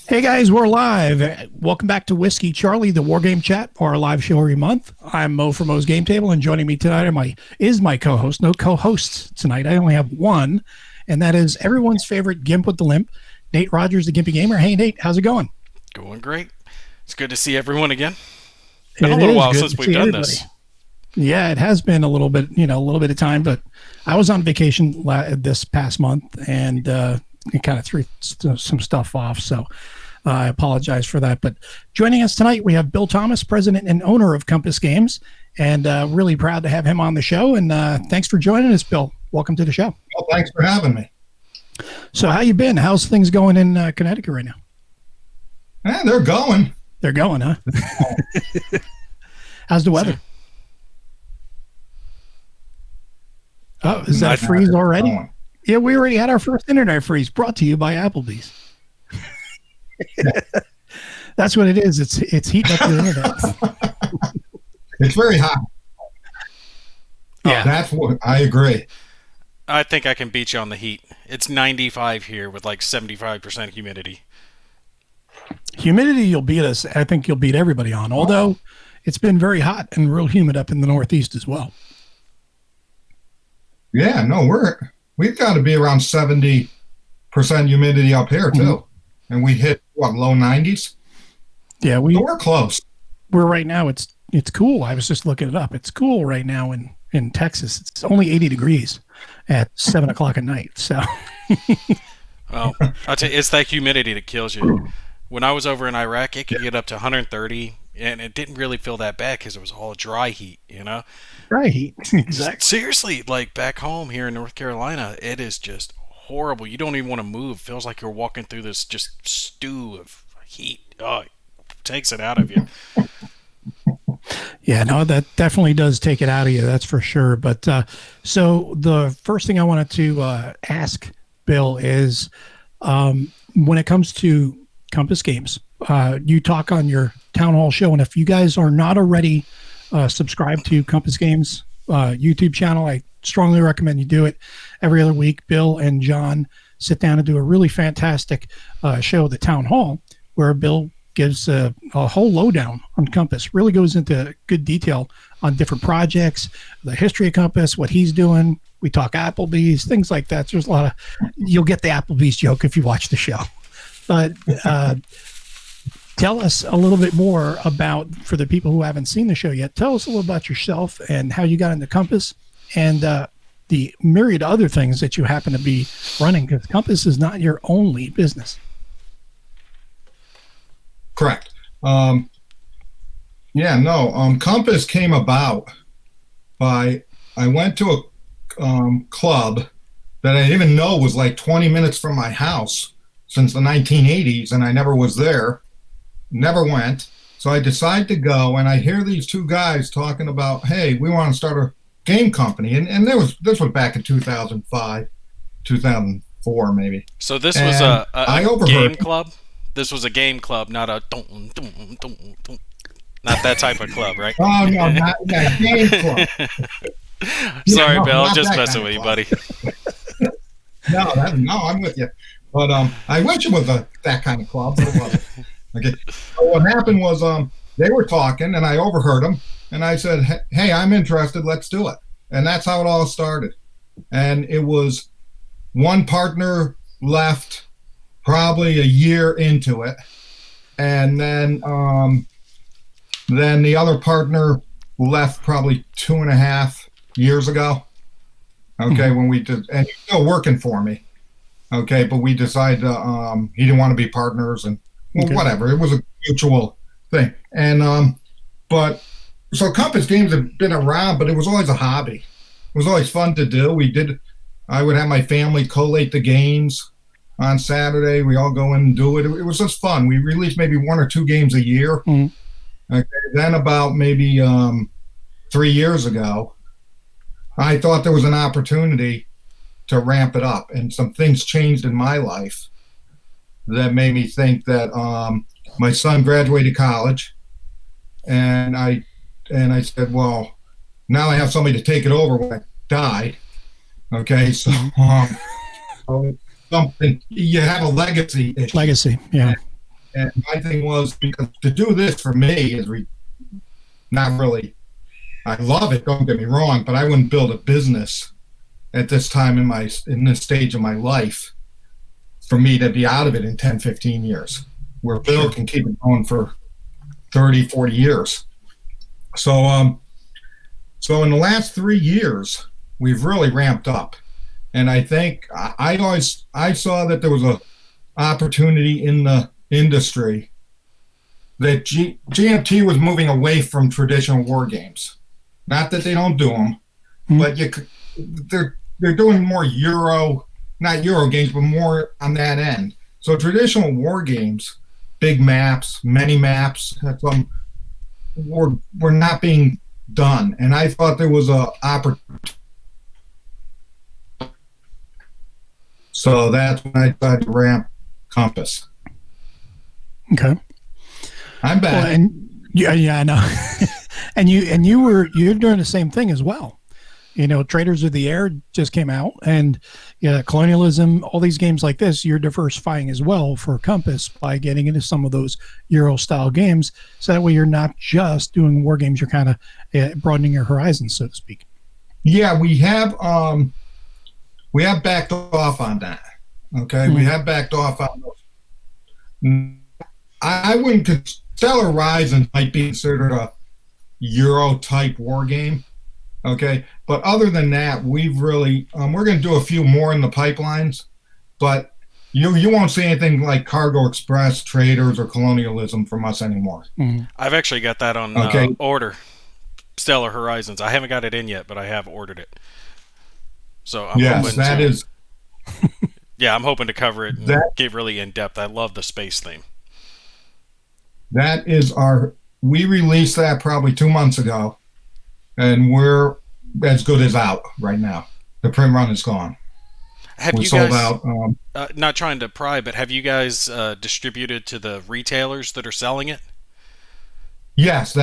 Hey guys, we're live. Welcome back to Whiskey Charlie, the War Game Chat, our live show every month. I'm Mo from Mo's Game Table, and joining me tonight is my co-host. No co-hosts tonight. I only have one, and that is everyone's favorite Gimp with the Limp, Nate Rogers, the Gimpy Gamer. Hey Nate, how's it going? Going great. It's good to see everyone again. Been a little while since we've done this. Yeah, it has been a little bit, a little bit of time, but I was on vacation this past month and it kind of threw some stuff off. So I apologize for that. But joining us tonight, we have Bill Thomas, president and owner of Compass Games, and really proud to have him on the show. And thanks for joining us, Bill. Welcome to the show. Well, thanks for having me. So how you been? How's things going in Connecticut right now? They're going. They're going, huh? How's the weather? Oh, is that a freeze already? Yeah, we already had our first internet freeze, brought to you by Applebee's. That's what it is. It's heating up the internet. It's very hot. Yeah, that's what I agree. I think I can beat you on the heat. It's 95 here with like 75% humidity. Humidity, you'll beat us. I think you'll beat everybody on. Although it's been very hot and real humid up in the Northeast as well. Yeah, no, we've got to be around 70% humidity up here too, and we hit low 90s. Yeah, so we're close. We're right now. It's cool. I was just looking it up. It's cool right now in Texas. It's only 80 degrees at 7:00 at night. So, well, I'll tell you, it's that humidity that kills you. When I was over in Iraq, it could get up to 130, and it didn't really feel that bad because it was all dry heat, Dry heat, exactly. Seriously, like back home here in North Carolina, it is just horrible. You don't even want to move. It feels like you're walking through this just stew of heat. Oh, it takes it out of you. Yeah, no, that definitely does take it out of you. That's for sure. But so the first thing I wanted to ask Bill is when it comes to Compass Games, you talk on your town hall show, and if you guys are not already subscribed to Compass Games YouTube channel, I strongly recommend you do it. Every other week, Bill and John sit down and do a really fantastic show at the town hall where Bill gives a whole lowdown on Compass, really goes into good detail on different projects, the history of Compass, what he's doing. We talk Applebee's, things like that. So there's a lot of, you'll get the Applebee's joke if you watch the show. But tell us a little bit more about, for the people who haven't seen the show yet, tell us a little about yourself and how you got into Compass and the myriad of other things that you happen to be running, because Compass is not your only business. Correct. Compass came about by, I went to a club that I didn't even know was like 20 minutes from my house since the 1980s, and I never was there, never went. So I decided to go, and I hear these two guys talking about, hey, we want to start a game company. And this was back in 2005, 2004 maybe. So this was a game club? This was a game club, not a not that type of club, right? Oh, no, not that game club. Sorry, Bill, just messing with you, buddy. No, I'm with you. But I wish it was that kind of club, but it wasn't. Okay. So what happened was they were talking, and I overheard them, and I said, hey, I'm interested, let's do it. And that's how it all started. And it was one partner left probably a year into it, and then the other partner left probably 2.5 years ago. Okay, when we did, and he's still working for me. Okay, but we decided he didn't want to be partners, and whatever. It was a mutual thing. And but so Compass Games have been around, but it was always a hobby. It was always fun to do. I would have my family collate the games on Saturday. We all go in and do it. It was just fun. We released maybe 1 or 2 games a year. Okay, then about maybe 3 years ago, I thought there was an opportunity to ramp it up, and some things changed in my life that made me think that my son graduated college, and I said, well, now I have somebody to take it over when I die. Okay, so something, you have a legacy issue. Legacy, yeah. And my thing was because to do this for me is not really. I love it. Don't get me wrong, but I wouldn't build a business at this time in this stage of my life for me to be out of it in 10, 15 years, where Bill can keep it going for 30, 40 years. So in the last 3 years, we've really ramped up. And I think I saw that there was a opportunity in the industry that GMT was moving away from traditional war games. Not that they don't do them, but they're doing more not Euro games, but more on that end. So traditional war games, big maps, many maps, were not being done, and I thought there was a opportunity. So that's when I decided to ramp Compass. Okay. I'm back. Well, and yeah, I know. you're doing the same thing as well. Traders of the Air just came out, and Colonialism, all these games like this, you're diversifying as well for Compass by getting into some of those Euro style games. So that way you're not just doing war games, you're kind of broadening your horizons, so to speak. Yeah, we have backed off on that. Okay, we have backed off on those. I wouldn't. Stellar Horizons might be considered a Euro type war game. Okay, but other than that, we've really we're going to do a few more in the pipelines, but you won't see anything like Cargo Express, Traders, or Colonialism from us anymore. I've actually got that on order. Stellar Horizons. I haven't got it in yet, but I have ordered it. So I'm hoping yeah, I'm hoping to cover it and get really in depth. I love the space theme. That is we released that probably 2 months ago, and we're as good as out right now. The print run is gone. Have you sold guys, out? not trying to pry, but have you guys distributed to the retailers that are selling it? Yes.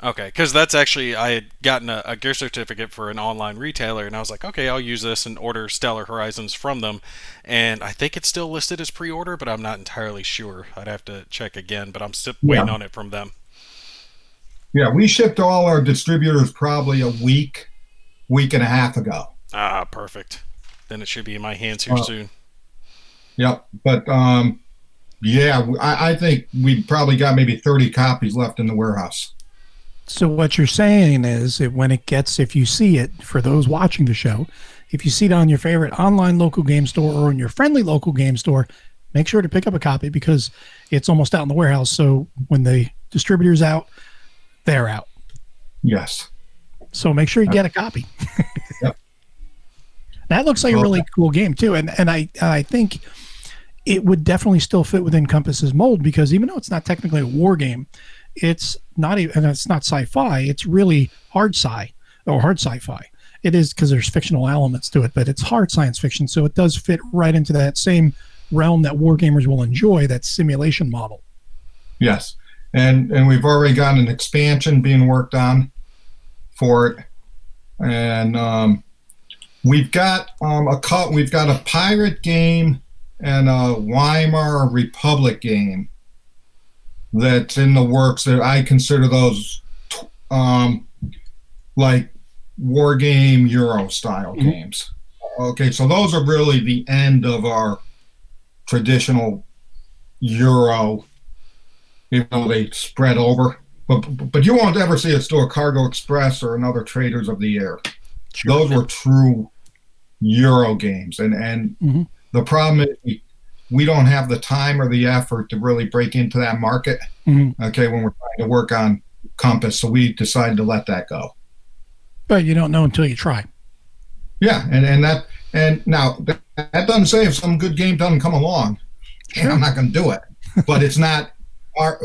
Okay, because that's actually, I had gotten a gift certificate for an online retailer, and I was like, okay, I'll use this and order Stellar Horizons from them. And I think it's still listed as pre-order, but I'm not entirely sure. I'd have to check again, but I'm still waiting on it from them. Yeah, we shipped to all our distributors probably a week and a half ago. Ah, perfect. Then it should be in my hands here soon. Yep, but yeah, I think we probably got maybe 30 copies left in the warehouse. So what you're saying is that if you see it, for those watching the show, if you see it on your favorite online local game store or in your friendly local game store, make sure to pick up a copy because it's almost out in the warehouse. So when the distributor's out, they're out. Yes. So make sure you get a copy. Yep. That looks like a really cool game too. And I think it would definitely still fit within Compass's mold because even though it's not technically a war game, it's not even, and it's not sci-fi. It's really hard sci-fi. It is because there's fictional elements to it, but it's hard science fiction. So it does fit right into that same realm that war gamers will enjoy, that simulation model. Yes. And we've already got an expansion being worked on for it. And we've got a pirate game and a Weimar Republic game that's in the works that I consider those like war game Euro style games. Okay, so those are really the end of our traditional Euro, even though they spread over. But you won't ever see us do a Cargo Express or another Traders of the Air. Sure. Those were true Euro games, and the problem is we don't have the time or the effort to really break into that market. Okay, when we're trying to work on Compass, so we decided to let that go. But you don't know until you try. Yeah, and now that doesn't say if some good game doesn't come along, sure, I'm not going to do it. But it's not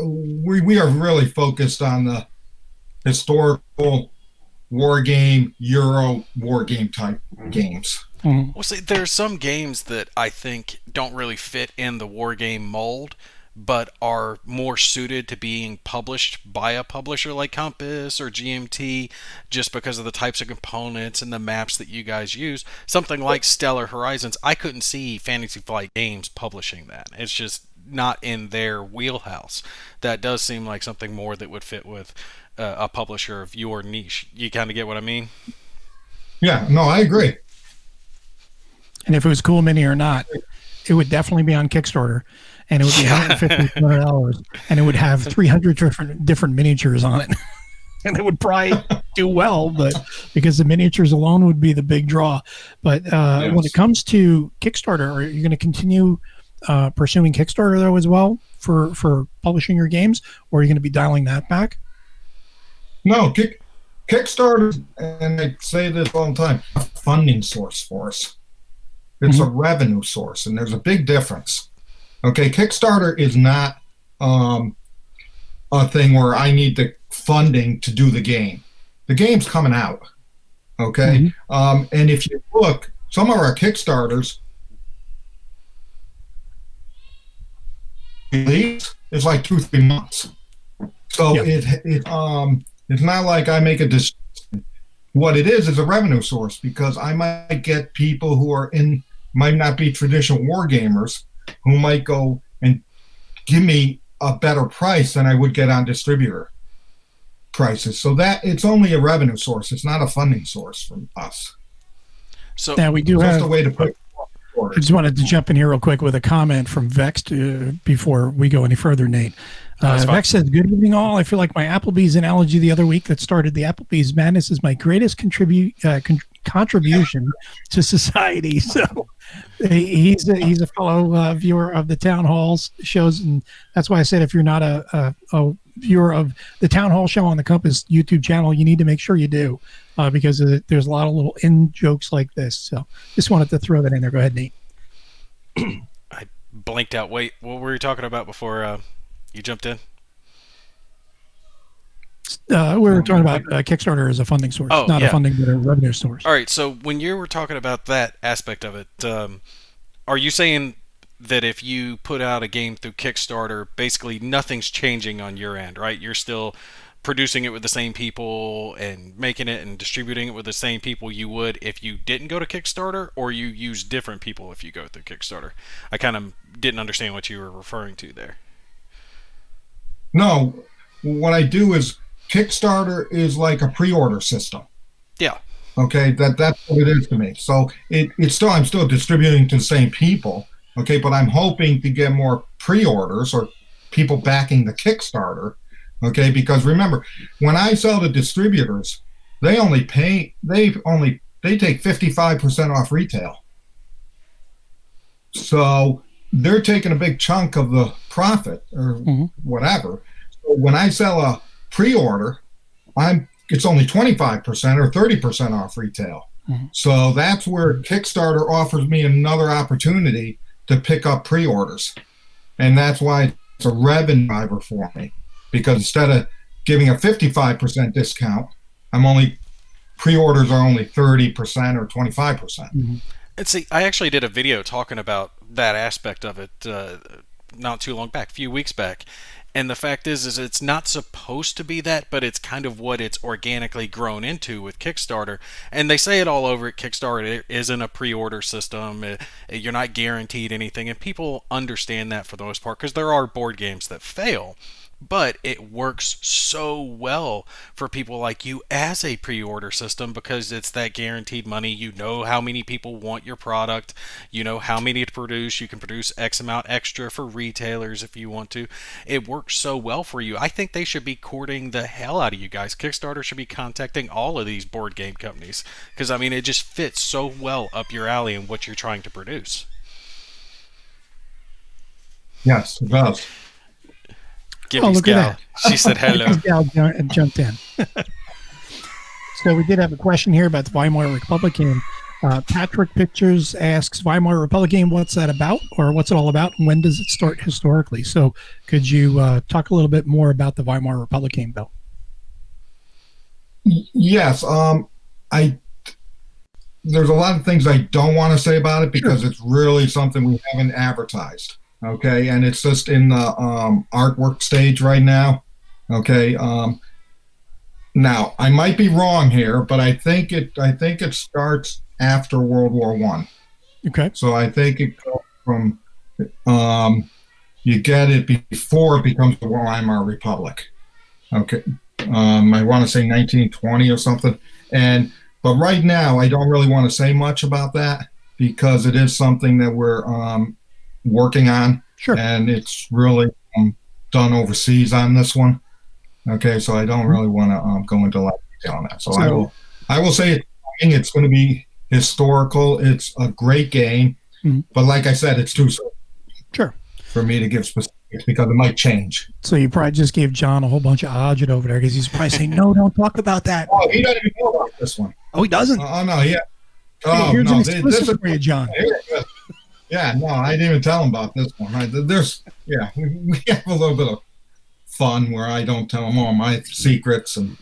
we are really focused on the historical war game, Euro war game type games. Well, see, there's some games that I think don't really fit in the war game mold, but are more suited to being published by a publisher like Compass or GMT, just because of the types of components and the maps that you guys use. Something like Stellar Horizons, I couldn't see Fantasy Flight Games publishing that. It's just not in their wheelhouse. That does seem like something more that would fit with a publisher of your niche. You kind of get what I mean? Yeah, no, I agree. And if it was Cool Mini or not, it would definitely be on Kickstarter, and it would be $150 and it would have 300 different miniatures on it. And it would probably do well, but because the miniatures alone would be the big draw. But Yes. when it comes to Kickstarter, are you going to continue pursuing Kickstarter though as well for publishing your games, or are you going to be dialing that back? No, Kickstarter, and I say this all the time, a funding source for us. It's a revenue source, and there's a big difference. Okay, Kickstarter is not a thing where I need the funding to do the game. The game's coming out. Okay, and if you look, some of our Kickstarters, it's like 2-3 months. So it's not like I make a decision. What it is a revenue source, because I might get people who might not be traditional war gamers, who might go and give me a better price than I would get on distributor prices. So that it's only a revenue source. It's not a funding source for us. So now we do Just have a way to put. I just wanted to jump in here real quick with a comment from Vex before we go any further, Nate. Vex says, "Good evening, all. I feel like my Applebee's analogy the other week that started the Applebee's madness is my greatest contribution to society." So he's a fellow viewer of the Town Halls shows, and that's why I said if you're not a viewer of the Town Hall show on the Compass YouTube channel, you need to make sure you do, because there's a lot of little in jokes like this. So just wanted to throw that in there. Go ahead, Nate. I blanked out. Wait, what were you talking about before you jumped in? We were talking about Kickstarter as a funding source, not a funding, but a revenue source. All right, so when you were talking about that aspect of it, are you saying that if you put out a game through Kickstarter, basically nothing's changing on your end, right? You're still producing it with the same people and making it and distributing it with the same people you would if you didn't go to Kickstarter, or you use different people if you go through Kickstarter? I kind of didn't understand what you were referring to there. No, what I do is Kickstarter is like a pre-order system. Yeah. Okay, that's what it is to me. So I'm still distributing to the same people. Okay, but I'm hoping to get more pre-orders or people backing the Kickstarter. Okay, because remember, when I sell to distributors, they take 55% off retail. So they're taking a big chunk of the profit or whatever. So when I sell a pre-order, it's only 25% or 30% off retail. So that's where Kickstarter offers me another opportunity to pick up pre-orders. And that's why it's a revenue driver for me. Because instead of giving a 55% discount, pre-orders are only 30% or 25%. And see, I actually did a video talking about that aspect of it not too long back, a few weeks back. And the fact is it's not supposed to be that, but it's kind of what it's organically grown into with Kickstarter. And they say it all over at Kickstarter. It isn't a pre-order system. You're not guaranteed anything. And people understand that for the most part, because there are board games that fail. But it works so well for people like you as a pre-order system, because it's that guaranteed money. You know how many people want your product. You know how many to produce. You can produce X amount extra for retailers if you want to. It works so well for you. I think they should be courting the hell out of you guys. Kickstarter should be contacting all of these board game companies, because, I mean, it just fits so well up your alley and what you're trying to produce. Yes, it does. Gimpy's gal. She said hello. Gimpy's gal jumped in. So we did have a question here about the Weimar Republic game. Patrick Pictures asks, Weimar Republic game, what's that about, or what's it all about, and when does it start historically? So could you talk a little bit more about the Weimar Republic game, Bill? Yes. There's a lot of things I don't want to say about it, because it's really something we haven't advertised. Okay, and it's just in the artwork stage right now. Okay, now I might be wrong here, but I think it starts after World War I. Okay, so I think it goes from you get it before it becomes the Weimar Republic. Okay, I want to say 1920 or something. But right now, I don't really want to say much about that because it is something that we're working on, Sure. and it's really done overseas on this one. Okay, so I don't really want to go into a lot of detail on that. So I will say it's going to be historical. It's a great game, but like I said, it's too soon. Sure. For me to give specifics because it might change. So you probably just gave John a whole bunch of agit over there because he's probably saying, "No, don't talk about that." Oh, he doesn't even know about this one. Oh, he doesn't. Oh no, yeah. Oh Here's no, an exclusive for you, John. Yeah, no, I didn't even tell him about this one. There's, we have a little bit of fun where I don't tell him all my secrets, and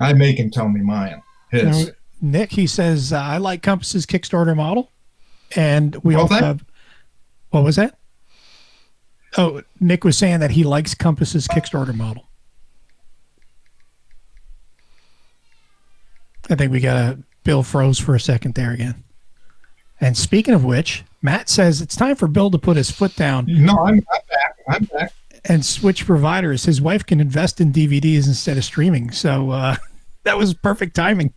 I make him tell me mine. His. Now, Nick, he says, "I like Compass's Kickstarter model," and we also have. What was that? Oh, Nick was saying that he likes Compass's Kickstarter model. I think we got Bill froze for a second there again. And speaking of which, Matt says it's time for Bill to put his foot down. No, I'm back. I'm back. And switch providers. His wife can invest in DVDs instead of streaming. So that was perfect timing.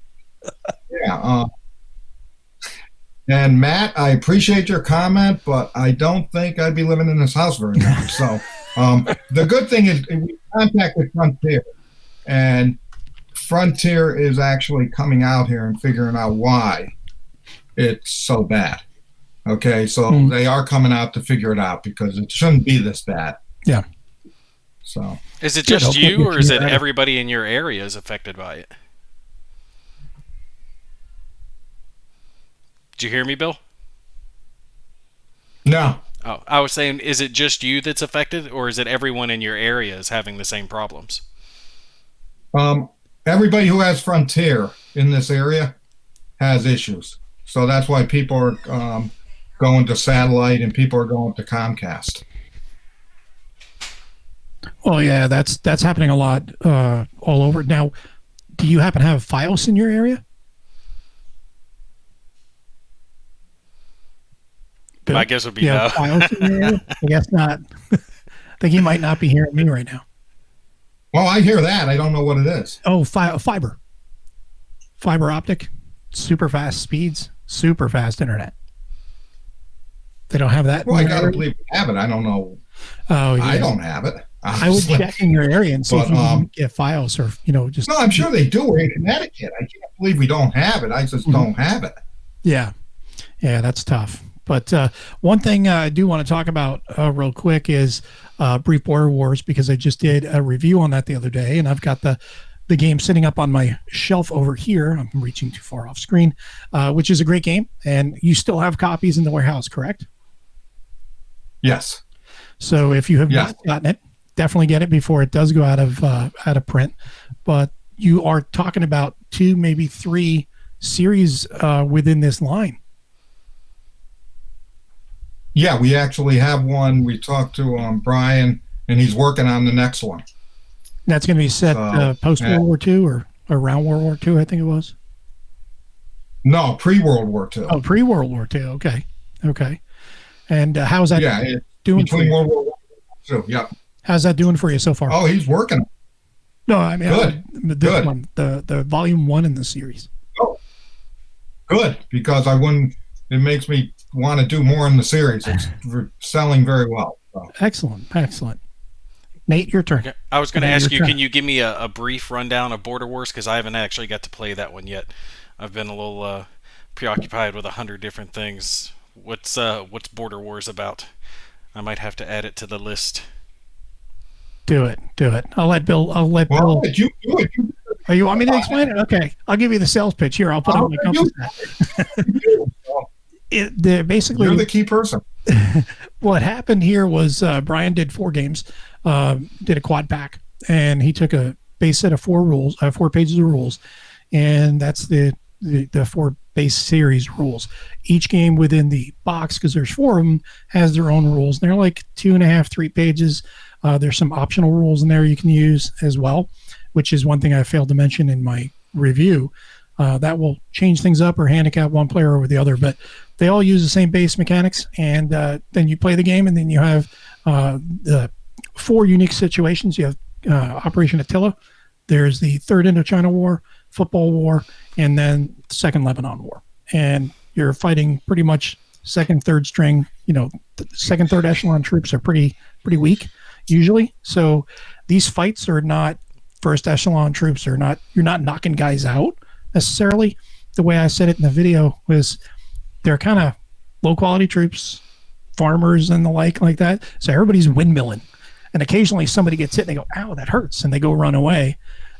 Yeah. And Matt, I appreciate your comment, but I don't think I'd be living in this house very long. So the good thing is we contacted Frontier, and Frontier is actually coming out here and figuring out why it's so bad. Okay, so they are coming out to figure it out because it shouldn't be this bad. Yeah. So is it just you, or is it everybody in your area is affected by it? Did you hear me, Bill? No. Oh, I was saying, is it just you that's affected, or is it everyone in your area is having the same problems? Everybody who has Frontier in this area has issues. So that's why people are going to satellite and people are going to Comcast. Well, yeah, that's happening a lot all over. Now, do you happen to have Fios in your area? Bill? My guess would be no. Fios in your area? I guess not. I think he might not be hearing me right now. Well, I hear that. I don't know what it is. Oh, fiber optic, super fast speeds, super fast internet. They don't have that. Well, I gotta believe we have it. I don't know. Oh, yeah. I don't have it. I would check in your area and see if you can get Fios or just. No, I'm sure they do. We're in Connecticut. I can't believe we don't have it. I just don't have it. Yeah, that's tough. But one thing I do want to talk about real quick is Brief Border Wars, because I just did a review on that the other day, and I've got the game sitting up on my shelf over here. I'm reaching too far off screen, which is a great game, and you still have copies in the warehouse, correct? Yes. So if you have not gotten it, definitely get it before it does go out of print. But you are talking about 2, maybe 3 series within this line. Yeah, we actually have one. We talked to Brian, and he's working on the next one. That's going to be set post World War II or around World War II, I think it was. No, pre-World War II. Oh, pre-World War II. Okay. And how's that doing for you? World War II. Yeah. How's that doing for you so far? Oh, he's working. No, I mean Good. One, the volume 1 in the series. Oh, good, because it makes me want to do more in the series. It's selling very well. So. Excellent. Nate, your turn. Okay. I was going to ask you, can you give me a brief rundown of Border Wars? Because I haven't actually got to play that one yet. I've been a little preoccupied with 100 different things. What's Border Wars about? I might have to add it to the list. Do it. I'll let Bill. Well, you do it. Oh, you want me to explain it? Okay. I'll give you the sales pitch. Here, I'll put on my compass hat. Basically, you're the key person. What happened here was Brian did 4 games, did a quad pack, and he took a base set of 4 rules, 4 pages of rules, and that's the 4 base series rules. Each game within the box, because there's 4 of them, has their own rules. They're like 2.5, 3 pages. There's some optional rules in there you can use as well, which is one thing I failed to mention in my review. That will change things up or handicap one player over the other, but they all use the same base mechanics, and then you play the game, and then you have the four unique situations. You have Operation Attila, there's the Third Indochina War, Football War, and then the Second Lebanon War. And you're fighting pretty much second, third string. Second, third echelon troops are pretty weak usually. So these fights are not first echelon troops. Are not You're not knocking guys out necessarily. The way I said it in the video was they're kind of low quality troops, farmers and the like that. So everybody's windmilling, and occasionally somebody gets hit and they go, "Ow, that hurts," and they go run away,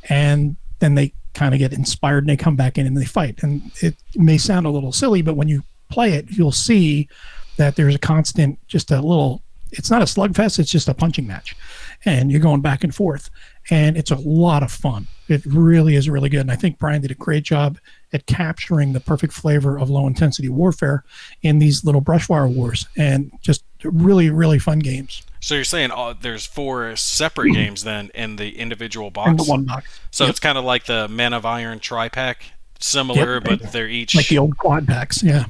and then they kind of get inspired and they come back in and they fight. And it may sound a little silly, but when you play it, you'll see that there's a constant, just a little. It's not a slugfest; it's just a punching match, and you're going back and forth, and it's a lot of fun. It really is really good, and I think Brian did a great job at capturing the perfect flavor of low intensity warfare in these little brushfire wars, and just really, really fun games. So you're saying there's four separate games then in the individual box? In the one box. So it's kind of like the Men of Iron tri-pack, similar, but they're each... Like the old quad packs, yeah.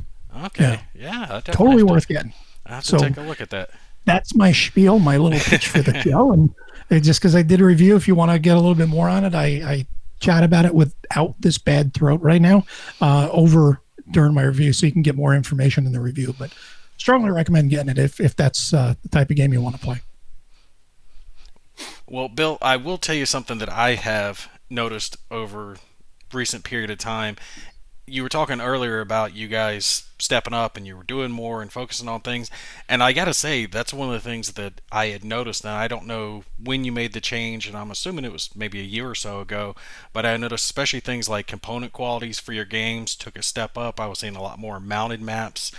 Okay, yeah. Totally worth getting. I have to take a look at that. That's my spiel, my little pitch for the show. And just because I did a review, if you want to get a little bit more on it, I chat about it without this bad throat right now over during my review, so you can get more information in the review. But strongly recommend getting it if that's the type of game you want to play. Well, Bill, I will tell you something that I have noticed over recent period of time. You were talking earlier about you guys stepping up and you were doing more and focusing on things, and I gotta say that's one of the things that I had noticed. And I don't know when you made the change, and I'm assuming it was maybe a year or so ago, but I noticed especially things like component qualities for your games took a step up. I was seeing a lot more mounted maps,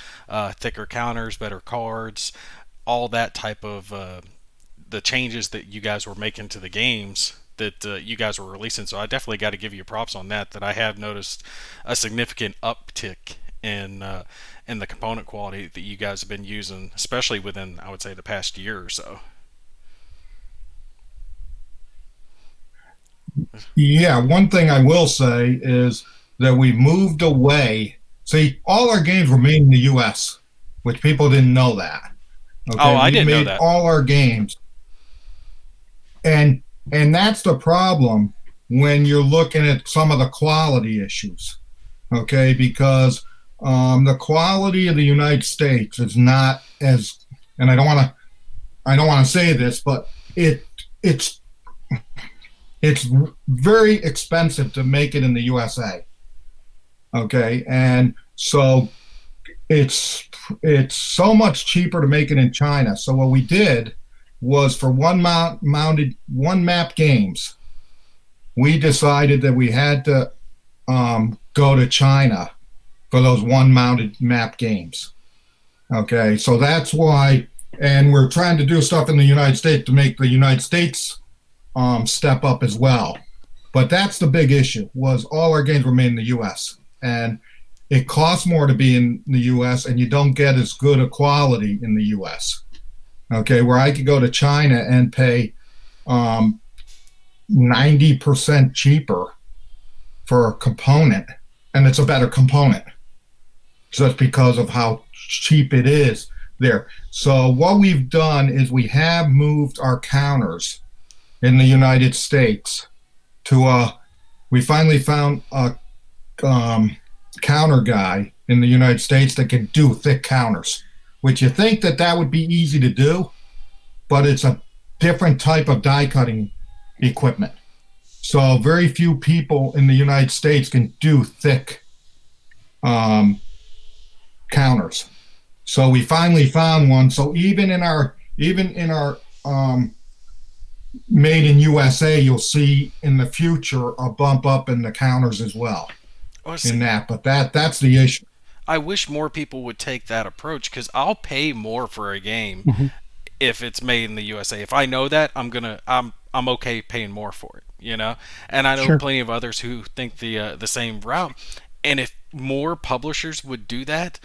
thicker counters, better cards, all that type of the changes that you guys were making to the games that you guys were releasing. So I definitely got to give you props on that. That I have noticed a significant uptick in the component quality that you guys have been using, especially within, I would say, the past year or so. Yeah, one thing I will say is that we moved away. See, all our games were made in the U.S., which people didn't know that. Okay? Oh, I didn't know made that. All our games, and that's the problem when you're looking at some of the quality issues, okay? Because the quality of the United States is not as, and I don't want to say this, but it's very expensive to make it in the USA, okay? And so it's so much cheaper to make it in China. So what we did was for one map games, we decided that we had to go to China for those one mounted map games. Okay, so that's why, and we're trying to do stuff in the United States to make the United States step up as well. But that's the big issue, was all our games were made in the US, and it costs more to be in the US, and you don't get as good a quality in the US. Okay, where I could go to China and pay 90% cheaper for a component, and it's a better component just because of how cheap it is there. So what we've done is we have moved our counters in the United States to we finally found a counter guy in the United States that can do thick counters, which you think that would be easy to do, but it's a different type of die cutting equipment. So very few people in the United States can do thick counters. So we finally found one. So even in our made in USA, you'll see in the future a bump up in the counters as well. In that, but that's the issue. I wish more people would take that approach, because I'll pay more for a game if it's made in the USA. If I know that, I'm okay paying more for it, you know. And I know plenty of others who think the same route. And if more publishers would do that,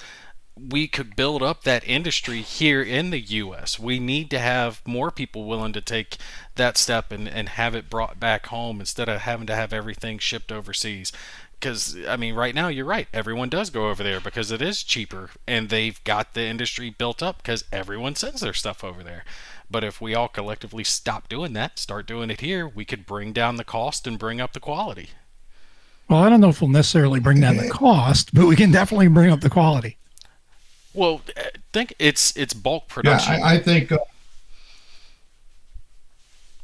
we could build up that industry here in the U.S. We need to have more people willing to take that step and have it brought back home instead of having to have everything shipped overseas. Because, I mean, right now, you're right. Everyone does go over there because it is cheaper, and they've got the industry built up because everyone sends their stuff over there. But if we all collectively stop doing that, start doing it here, we could bring down the cost and bring up the quality. Well, I don't know if we'll necessarily bring down the cost, but we can definitely bring up the quality. Well, think it's bulk Yeah, production. I think. Go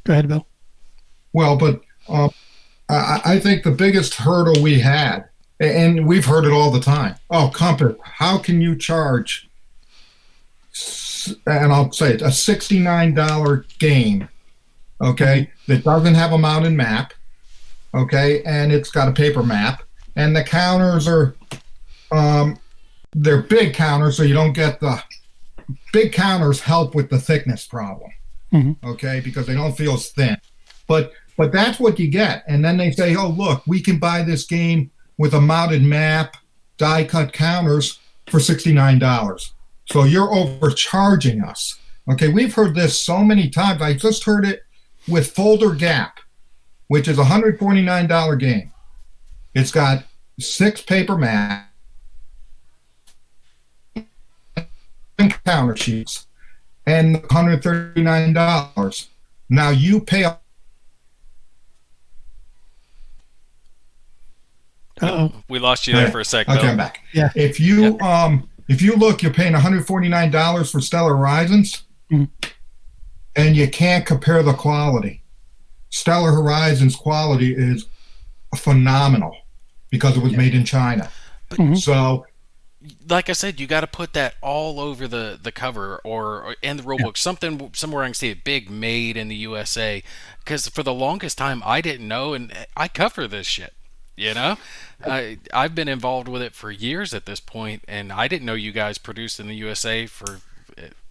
ahead, Bill. Well, but I think the biggest hurdle we had, and we've heard it all the time. Oh, Compass, how can you charge? And I'll say it, a $69 game, okay, that doesn't have a mounted map, okay, and it's got a paper map, and the counters are, they're big counters, so you don't get the big counters help with the thickness problem, okay, because they don't feel as thin. But that's what you get, and then they say, oh look, we can buy this game with a mounted map, die cut counters for $69. So you're overcharging us. Okay, we've heard this so many times. I just heard it with Folder Gap, which is a $149 game. It's got 6 paper maps and counter sheets and $139. Now you pay. We lost you there for a second. Okay, I'm back. Yeah. If you look, you're paying $149 for Stellar Horizons, and you can't compare the quality. Stellar Horizons quality is phenomenal because it was made in China. So, like I said, you got to put that all over the cover or in the rulebook, something somewhere I can see it big, made in the USA. Because for the longest time, I didn't know, and I cover this shit. You know, I've been involved with it for years at this point, and I didn't know you guys produced in the USA for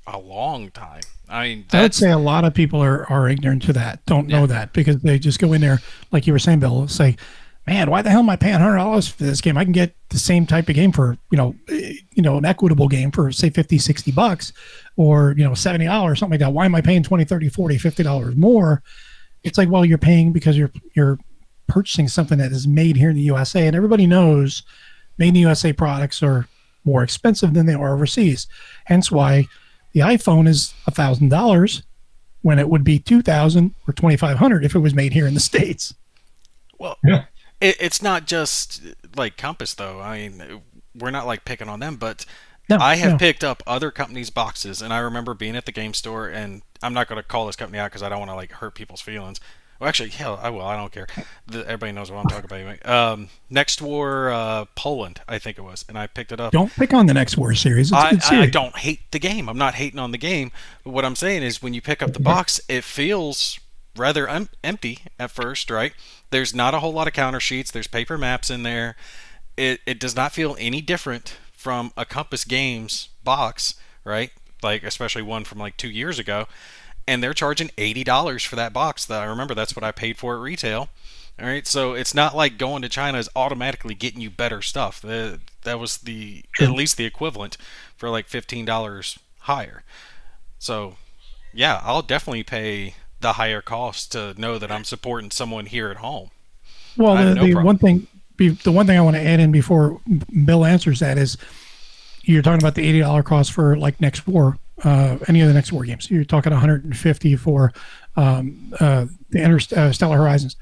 a long time. I mean, I would say a lot of people are ignorant to that, don't know that, because they just go in there, like you were saying, Bill, say, man, why the hell am I paying $100 for this game? I can get the same type of game for, an equitable game for, say, $50-$60 or, $70, something like that. Why am I paying $20, $30, $40, $50 more? It's like, well, you're paying because you're purchasing something that is made here in the USA, and everybody knows made in the USA products are more expensive than they are overseas. Hence why the iPhone is $1,000 when it would be $2,000 or $2,500 if it was made here in the States. Well, it's not just like Compass, though. I mean, we're not like picking on them, but I have picked up other companies' boxes, and I remember being at the game store, and I'm not going to call this company out because I don't want to like hurt people's feelings. Well, actually, hell, I will. I don't care. Everybody knows what I'm talking about anyway. Next War, Poland, I think it was, and I picked it up. Don't pick on the Next War series. It's a good series. I don't hate the game. I'm not hating on the game. But what I'm saying is when you pick up the box, it feels rather empty at first, right? There's not a whole lot of counter sheets. There's paper maps in there. It does not feel any different from a Compass Games box, right? Like, especially one from like 2 years ago. And they're charging $80 for that box. I remember that's what I paid for at retail. All right, so it's not like going to China is automatically getting you better stuff. That was at least the equivalent for like $15 higher. So, yeah, I'll definitely pay the higher cost to know that I'm supporting someone here at home. Well, the one thing I want to add in before Bill answers that is you're talking about the $80 cost for like Next War. Any of the Next War games. You're talking $150 for the Stellar Horizons.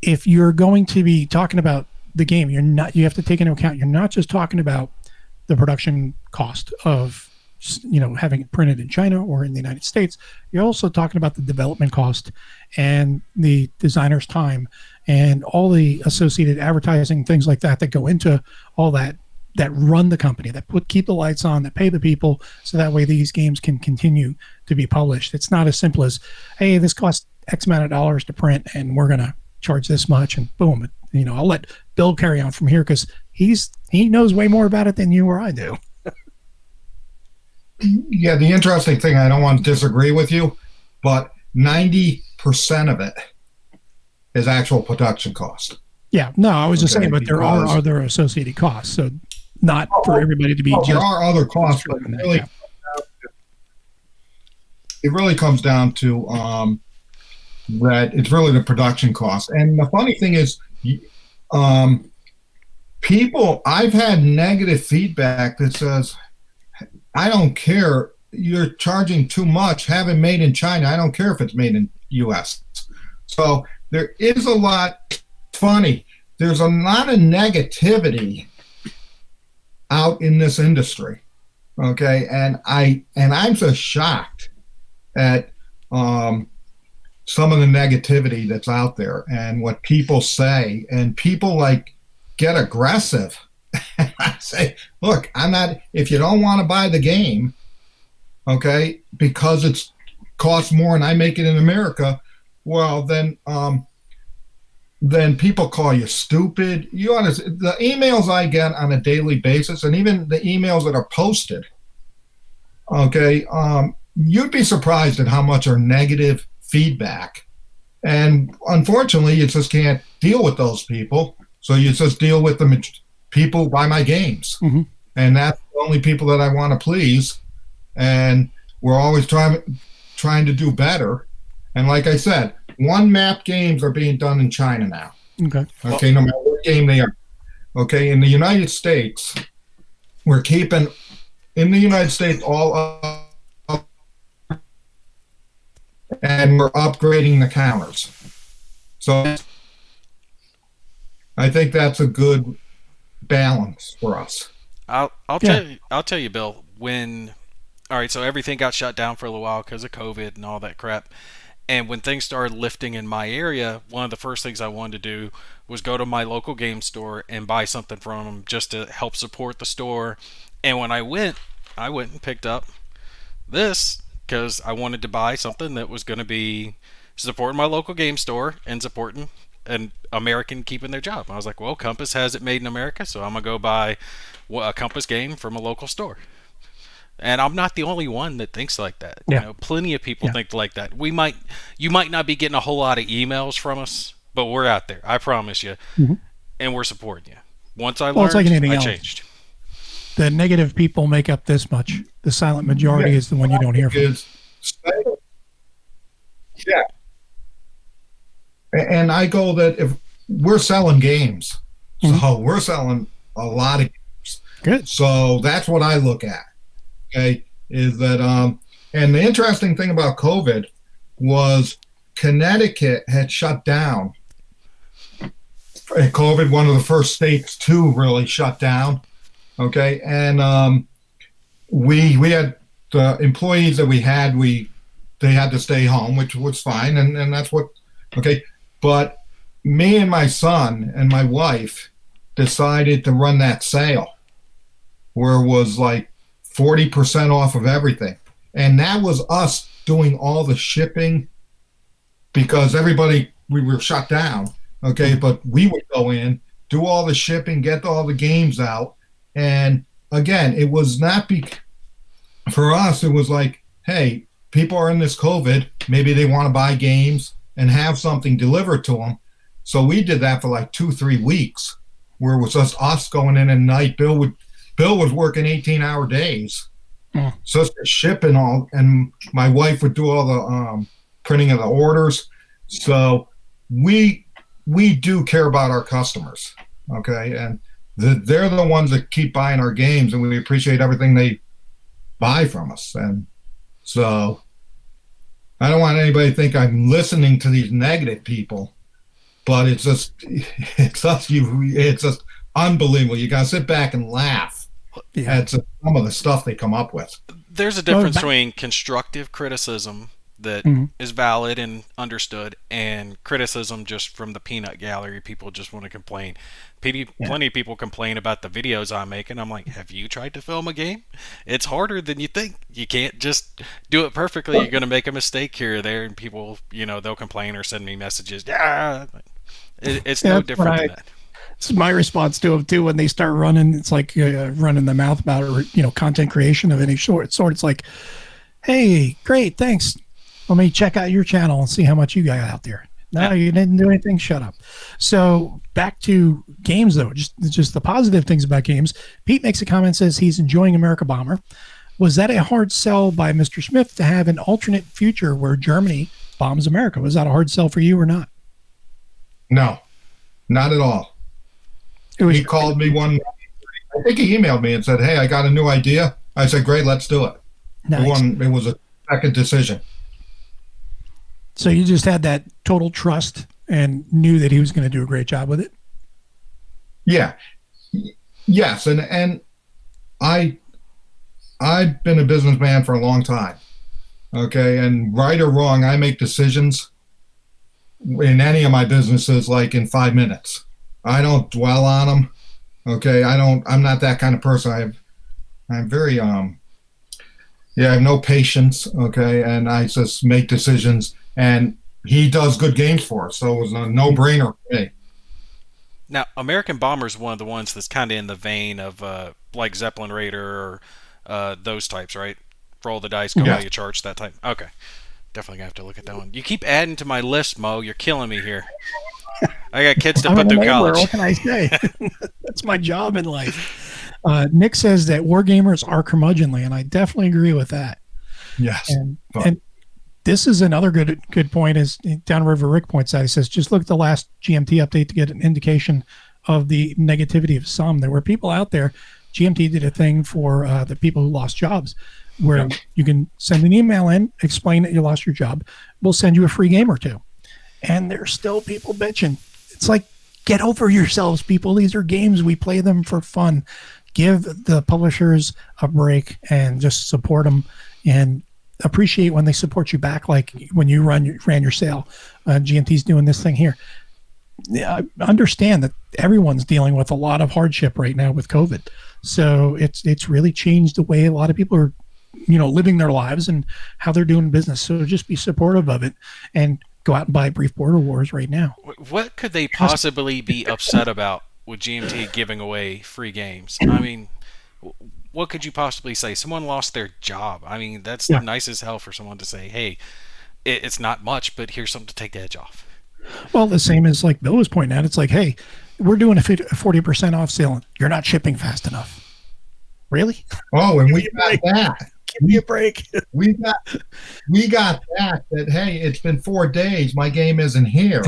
If you're going to be talking about the game, you have to take into account, you're not just talking about the production cost of, having it printed in China or in the United States. You're also talking about the development cost and the designer's time and all the associated advertising, things like that go into all that run the company, that keep the lights on, that pay the people, so that way these games can continue to be published. It's not as simple as, hey, this costs X amount of dollars to print, and we're going to charge this much, and boom. I'll let Bill carry on from here because he knows way more about it than you or I do. Yeah, the interesting thing, I don't want to disagree with you, but 90% of it is actual production cost. Yeah, no, I was just saying, but there are other associated costs, so not for everybody to be. There are other costs, but it really comes down to that it's really the production cost. And the funny thing is, I've had negative feedback that says, I don't care you're charging too much. Have it made in China. I don't care if it's made in U.S. So there is a lot. Funny. There's a lot of negativity out in this industry. Okay, and I'm just shocked at some of the negativity that's out there and what people say, and people like get aggressive. I say, look, I'm not. If you don't want to buy the game, okay, because it's costs more and I make it in America, well then people call you stupid. You understand the emails I get on a daily basis, and even the emails that are posted. Okay, you'd be surprised at how much are negative feedback, and unfortunately, you just can't deal with those people. So you just deal with the people who buy my games, and that's the only people that I want to please. And we're always trying to do better. And like I said, one map games are being done in China now. Okay, no matter what game they are. Okay, in the United States, we're keeping in the United States all up, and we're upgrading the counters. So I think that's a good balance for us. I'll tell you, Bill. All right, so everything got shut down for a little while because of COVID and all that crap. And when things started lifting in my area, one of the first things I wanted to do was go to my local game store and buy something from them just to help support the store. And when I went and picked up this because I wanted to buy something that was going to be supporting my local game store and supporting an American keeping their job. I was like, well, Compass has it made in America, so I'm going to go buy a Compass game from a local store. And I'm not the only one that thinks like that. Yeah. You know, plenty of people think like that. You might not be getting a whole lot of emails from us, but we're out there. I promise you, and we're supporting you. Once I learned, it's like anything else. Changed. The negative people make up this much. The silent majority is the one you don't hear from. Yeah. And I go that if we're selling games, so we're selling a lot of games. Good. So that's what I look at. Okay, is that and the interesting thing about COVID was Connecticut had shut down. COVID, one of the first states to really shut down. Okay, and we had the employees that we had, they had to stay home, which was fine, and that's what. Okay, but me and my son and my wife decided to run that sale where it was like 40% off of everything. And that was us doing all the shipping because we were shut down. Okay. But we would go in, do all the shipping, get all the games out. And again, it was not for us, it was like, hey, people are in this COVID. Maybe they want to buy games and have something delivered to them. So we did that for like 2-3 weeks where it was just us going in at night. Bill was working 18-hour days, just to ship and all, and my wife would do all the printing of the orders. So we do care about our customers, okay? And they're the ones that keep buying our games, and we appreciate everything they buy from us. And so I don't want anybody to think I'm listening to these negative people, but it's just unbelievable. You got to sit back and laugh. At some of the stuff they come up with. There's a difference between constructive criticism that is valid and understood and criticism just from the peanut gallery. People just want to complain. Plenty of people complain about the videos I make, and I'm like, have you tried to film a game? It's harder than you think. You can't just do it perfectly. You're going to make a mistake here or there, and people, they'll complain or send me messages. It's no different than that. It's my response to them too when they start running. It's like running the mouth about content creation of any sort. It's like, hey, great, thanks. Let me check out your channel and see how much you got out there. No, you didn't do anything. Shut up. So back to games though, just the positive things about games. Pete makes a comment, says he's enjoying America Bomber. Was that a hard sell by Mr. Smith to have an alternate future where Germany bombs America? Was that a hard sell for you or not? No, not at all. He called me I think he emailed me and said, hey, I got a new idea. I said, great, let's do it. Nice. It was a second decision. So you just had that total trust and knew that he was going to do a great job with it. Yeah. Yes, and I I've been a businessman for a long time. Okay, and right or wrong, I make decisions in any of my businesses like in 5 minutes. I don't dwell on them. Okay, I don't. I'm not that kind of person. I'm very yeah. I have no patience. Okay, and I just make decisions. And he does good games for us, so it was a no-brainer for me. Now, American Bomber is one of the ones that's kind of in the vein of like Zeppelin Raider or those types, right? Roll the dice, go Yeah. how you charge, that type. Okay, definitely gonna have to look at that one. You keep adding to my list, Mo. You're killing me here. I got kids to I'm put an through enabler. college. What can I say? That's my job in life. Nick says that war gamers are curmudgeonly, and I definitely agree with that. Yes. And this is another good point. Is Downriver Rick points out. He says, just look at the last GMT update to get an indication of the negativity of some. There were people out there. GMT did a thing for the people who lost jobs, where you can send an email in, explain that you lost your job. We'll send you a free game or two. And there's still people bitching. It's like, get over yourselves, people. These are games. We play them for fun. Give the publishers a break and just support them, and appreciate when they support you back, like when you ran your sale. GMT's doing this thing here. Yeah, I understand that everyone's dealing with a lot of hardship right now with COVID. So it's really changed the way a lot of people are, living their lives and how they're doing business. So just be supportive of it and go out and buy Brief Border Wars right now. What could they possibly be upset about with GMT giving away free games? I mean, what could you possibly say? Someone lost their job. I mean, that's nice as hell for someone to say, hey, it's not much, but here's something to take the edge off. Well, the same as like Bill was pointing out. It's like, hey, we're doing a 40% off sale, and you're not shipping fast enough. Really? Oh, and we got that. Give me a break. We got that. Hey, it's been 4 days. My game isn't here,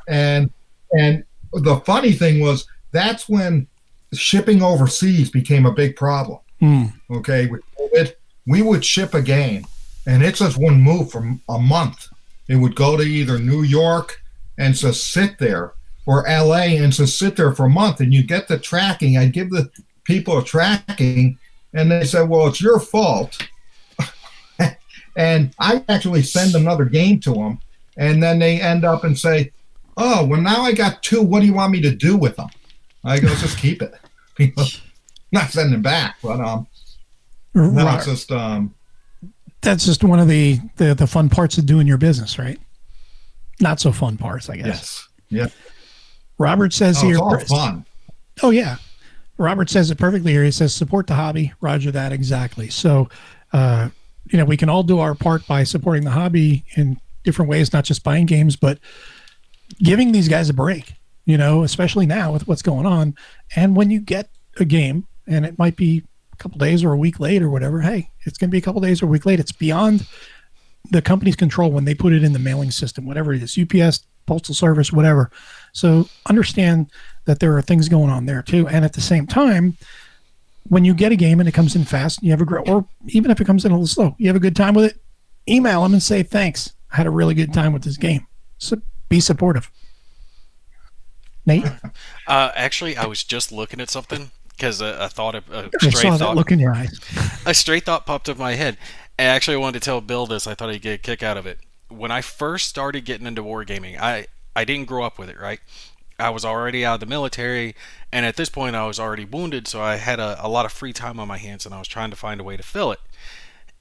and the funny thing was that's when shipping overseas became a big problem. Okay, with COVID, we would ship a game, and it just wouldn't move for a month. It would go to either New York and just sit there, or LA and just sit there for a month, and you get the tracking. I'd give the people a tracking, and they said, well, it's your fault. And I actually send another game to them, and then they end up and say, oh, well, now I got 2. What do you want me to do with them? I go, just keep it. Not send it back, but no, it's just that's just one of the fun parts of doing your business, right? Not so fun parts, I guess. Yes. Yeah. Robert says here, it's all fun. Oh yeah. Robert says it perfectly here. He says, support the hobby. Roger that, exactly. So we can all do our part by supporting the hobby in different ways, not just buying games, but giving these guys a break, especially now with what's going on. And when you get a game, and it might be a couple days or a week late or whatever, hey, it's going to be a couple days or a week late. It's beyond the company's control when they put it in the mailing system, whatever it is, UPS, postal service, whatever. So understand that there are things going on there too. And at the same time, when you get a game and it comes in fast, you have or even if it comes in a little slow, you have a good time with it, email them and say, thanks, I had a really good time with this game. So be supportive. Nate? Actually, I was just looking at something because a look in your eyes. A straight thought popped up in my head. And actually, I wanted to tell Bill this. I thought he'd get a kick out of it. When I first started getting into wargaming, I didn't grow up with it, right? I was already out of the military, and at this point I was already wounded, so I had a lot of free time on my hands, and I was trying to find a way to fill it.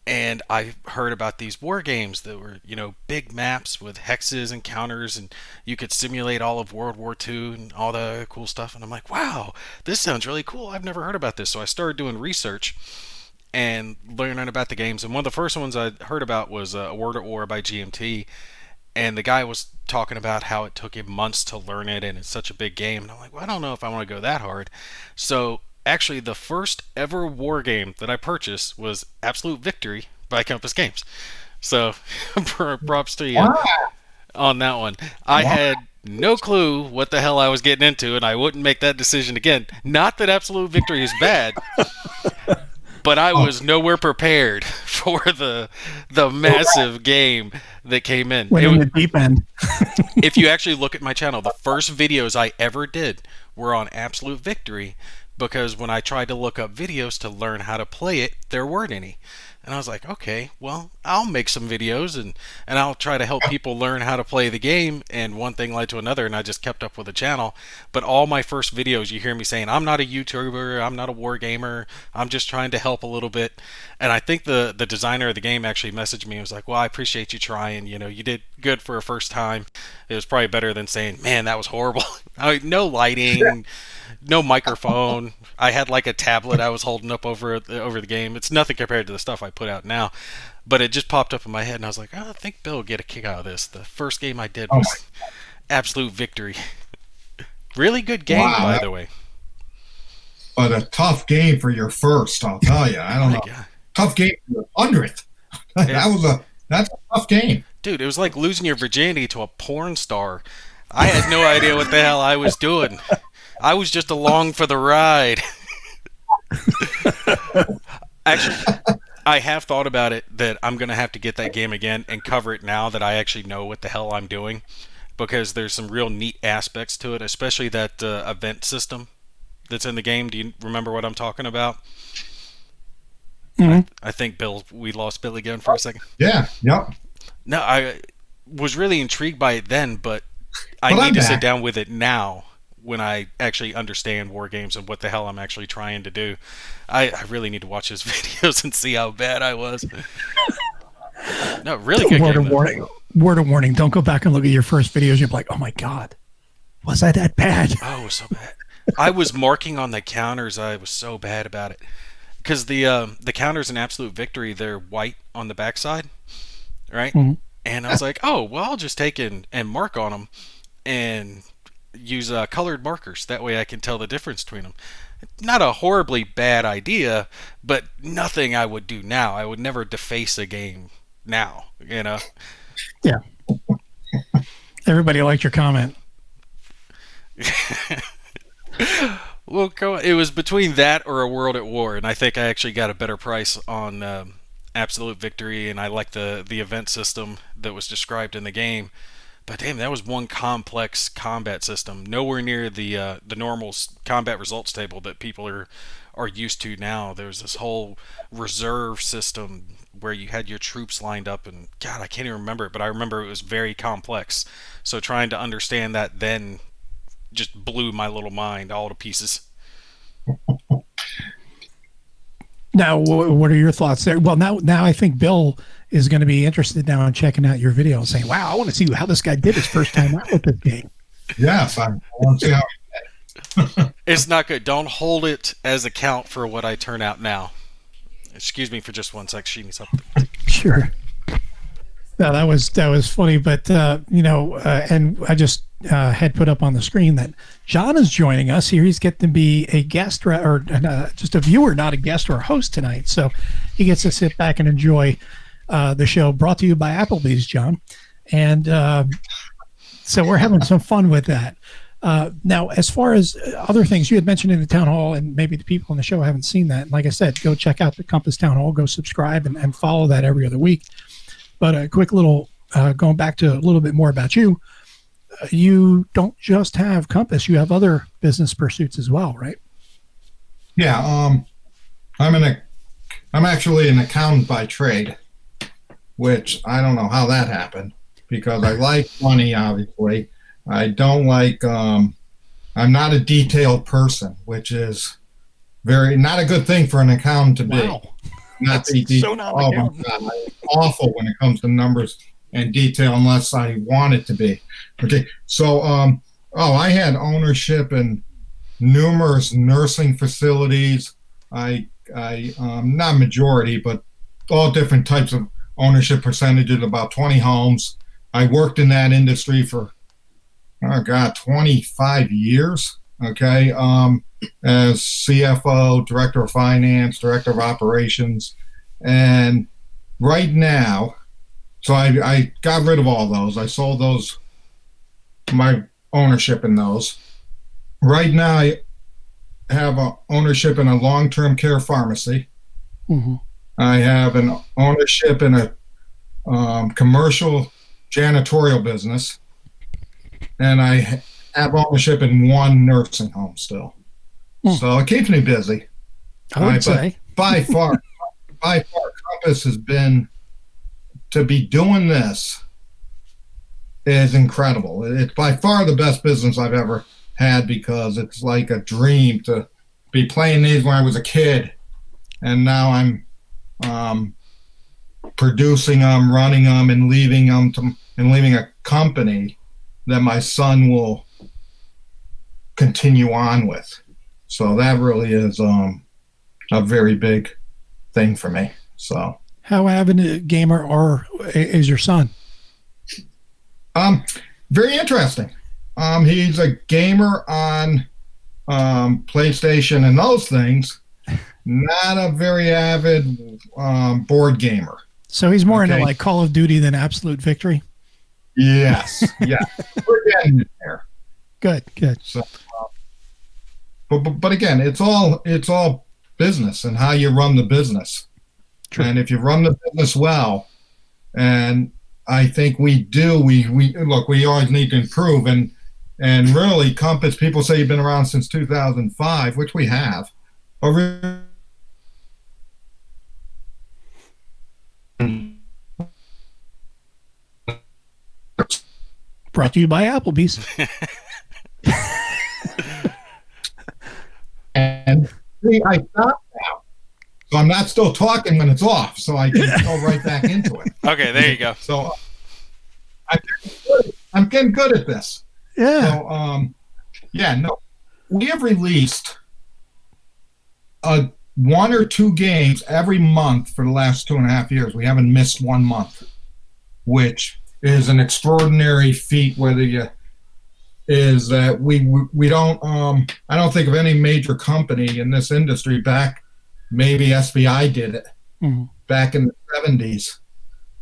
And I heard about these war games that were, big maps with hexes and counters, and you could simulate all of World War II and all the cool stuff. And I'm like, wow, this sounds really cool. I've never heard about this. So I started doing research and learning about the games. And one of the first ones I heard about was A Word at War by GMT. And the guy was talking about how it took him months to learn it, and it's such a big game. And I'm like, well, I don't know if I want to go that hard. So actually, the first ever war game that I purchased was Absolute Victory by Compass Games. So props to you on that one. I had no clue what the hell I was getting into, and I wouldn't make that decision again. Not that Absolute Victory is bad, but I Oh, was nowhere prepared for the massive game that came in. Went in the deep end. If you actually look at my channel, the first videos I ever did were on Absolute Victory, because when I tried to look up videos to learn how to play it, there weren't any. And I was like, okay, well, I'll make some videos and I'll try to help people learn how to play the game. And one thing led to another, and I just kept up with the channel. But all my first videos, you hear me saying, I'm not a YouTuber, I'm not a war gamer, I'm just trying to help a little bit. And I think the designer of the game actually messaged me and was like, well, I appreciate you trying. You know, you did good for a first time. It was probably better than saying, man, that was horrible. No lighting, no microphone. I had like a tablet I was holding up over the game. It's nothing compared to the stuff I put out now, but it just popped up in my head, and I was like, oh, I think Bill will get a kick out of this. The first game I did was Absolute Victory. Really good game, Wow, by the way. but a tough game for your first, I'll tell you. I don't know. God. Tough game for your 100th. That's a tough game. Dude, it was like losing your virginity to a porn star. I had no idea what the hell I was doing. I was just along for the ride. Actually, I have thought about it that I'm going to have to get that game again and cover it now that I actually know what the hell I'm doing, because there's some real neat aspects to it, especially that event system that's in the game. Do you remember what I'm talking about? Mhm. I think we lost Bill again for a second. Yeah, yep. No, I was really intrigued by it then, but I But need I'm to sit back. down with it now when I actually understand war games and what the hell I'm actually trying to do. I really need to watch his videos and see how bad I was. No, really good Word game, of though. warning. Word of warning. Don't go back and look at your first videos. You'll be like, oh my God, was I that bad? Oh, it was so bad. I was marking on the counters. I was so bad about it. Because the counters in Absolute Victory, they're white on the backside, right? Mhm. And I was like, oh, well, I'll just take and mark on them and use colored markers. That way I can tell the difference between them. Not a horribly bad idea, but nothing I would do now. I would never deface a game now, you know? Yeah. Everybody liked your comment. Well, it was between that or a World at War, and I think I actually got a better price on Absolute Victory, and I like the event system that was described in the game. But damn, that was one complex combat system, nowhere near the normal combat results table that people are used to now. There's this whole reserve system where you had your troops lined up, and God, I can't even remember it, but I remember it was very complex. So trying to understand that then just blew my little mind all to pieces. Now, what are your thoughts there? Well, now I think Bill is going to be interested now in checking out your video and saying, wow, I want to see how this guy did his first time out with this game. Yes, I want to see how. It's not good. Don't hold it as account for what I turn out now. Excuse me for just 1 sec. She needs something. Sure. No, that was funny, but and I just had put up on the screen that John is joining us here. He's getting to be a guest or just a viewer, not a guest or a host tonight. So he gets to sit back and enjoy the show. Brought to you by Applebee's, John, and so we're having some fun with that. Now, as far as other things you had mentioned in the town hall, and maybe the people in the show haven't seen that. Like I said, go check out the Compass Town Hall. Go subscribe and follow that every other week. But a quick little, going back to a little bit more about you, you don't just have Compass, you have other business pursuits as well, right? Yeah, I'm actually an accountant by trade, which I don't know how that happened, because I like money, obviously. I don't like, I'm not a detailed person, which is not a good thing for an accountant to be. Wow. Not That's be so not oh my accountant. God, I'm awful when it comes to numbers and detail unless I want it to be. Okay, so I had ownership in numerous nursing facilities. I not majority, but all different types of ownership percentages, about 20 homes. I worked in that industry for 25 years. Okay, as CFO, director of finance, director of operations, and right now, so I got rid of all those. I sold those, my ownership in those. Right now, I have ownership in a long-term care pharmacy. Mm-hmm. I have an ownership in a commercial janitorial business, and I have ownership in one nursing home still. So it keeps me busy. I would say. By far, Compass has been, to be doing this is incredible. It's by far the best business I've ever had, because it's like a dream to be playing these when I was a kid, and now I'm producing them, running them, and leaving a company that my son will continue on with. So that really is a very big thing for me. So, how avid a gamer is your son? Very interesting. He's a gamer on PlayStation and those things. Not a very avid board gamer. So he's more into like Call of Duty than Absolute Victory. Yes, yeah, we're getting there. Good. So, but again, it's all business and how you run the business. True. And if you run the business well, and I think we do, we always need to improve. And really, Compass, people say you've been around since 2005, which we have. Brought to you by Applebee's. And see, I stopped now, so I'm not still talking when it's off, so I can go right back into it. Okay, there you go. So I'm getting good at this. Yeah. So, we have released one or two games every month for the last 2.5 years. We haven't missed 1 month, which is an extraordinary feat. Is that we don't I don't think of any major company in this industry, back maybe SBI did it back in the 70s,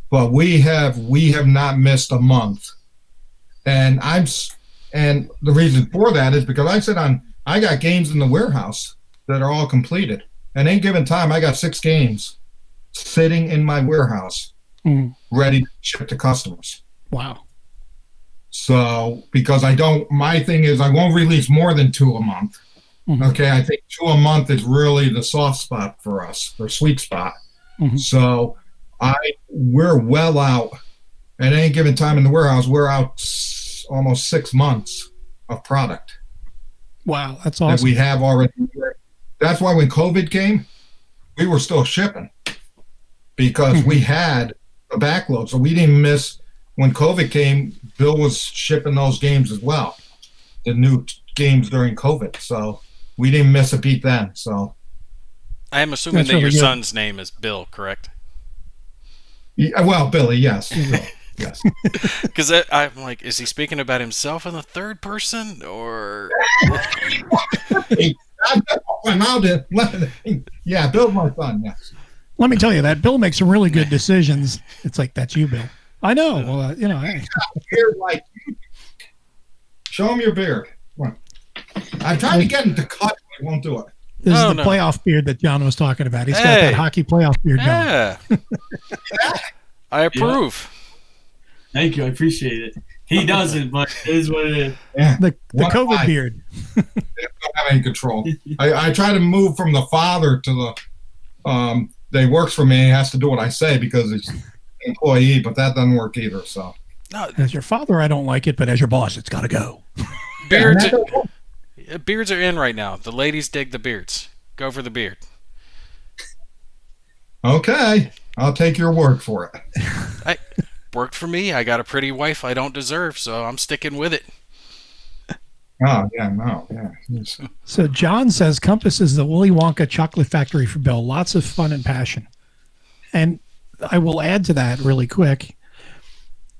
but we have not missed a month. And the reason for that is because I got games in the warehouse that are all completed. At any given time, I got 6 games sitting in my warehouse ready to ship to customers. Wow. So, because my thing is I won't release more than 2 a month. Okay, I think 2 a month is really the soft spot for us, or sweet spot. So, we're well out. At any given time in the warehouse, we're out almost 6 months of product. Wow, that's awesome. That we have already. That's why when COVID came, we were still shipping, because we had a backload, so we didn't miss. When COVID came, Bill was shipping those games as well, the new games during COVID. So we didn't miss a beat then. So I am assuming that your son's name is Bill, correct? Yeah, well, Billy, yes. Yes. Because I'm like, is he speaking about himself in the third person, or? Yeah, Bill's my son, yes. Let me tell you that Bill makes some really good decisions. It's like, that's you, Bill. I know. Well, hey. Beard like you. Show him your beard. Come on. I'm trying to get him to cut, but he won't do it. This is the playoff beard that John was talking about. He's got that hockey playoff beard going. Yeah. I approve. Thank you. I appreciate it. He doesn't, but it is what it is. Yeah. The COVID beard. They don't have any control. I try to move from the father to the they works for me. He has to do what I say because he's an employee, but that doesn't work either. So as your father, I don't like it, but as your boss, it's got to go. Beards are in right now. The ladies dig the beards. Go for the beard. Okay, I'll take your word for it. Worked for me. I got a pretty wife I don't deserve, so I'm sticking with it. Oh, yeah, no, yeah. So John says Compass is the Willy Wonka chocolate factory for Bill. Lots of fun and passion. And I will add to that really quick.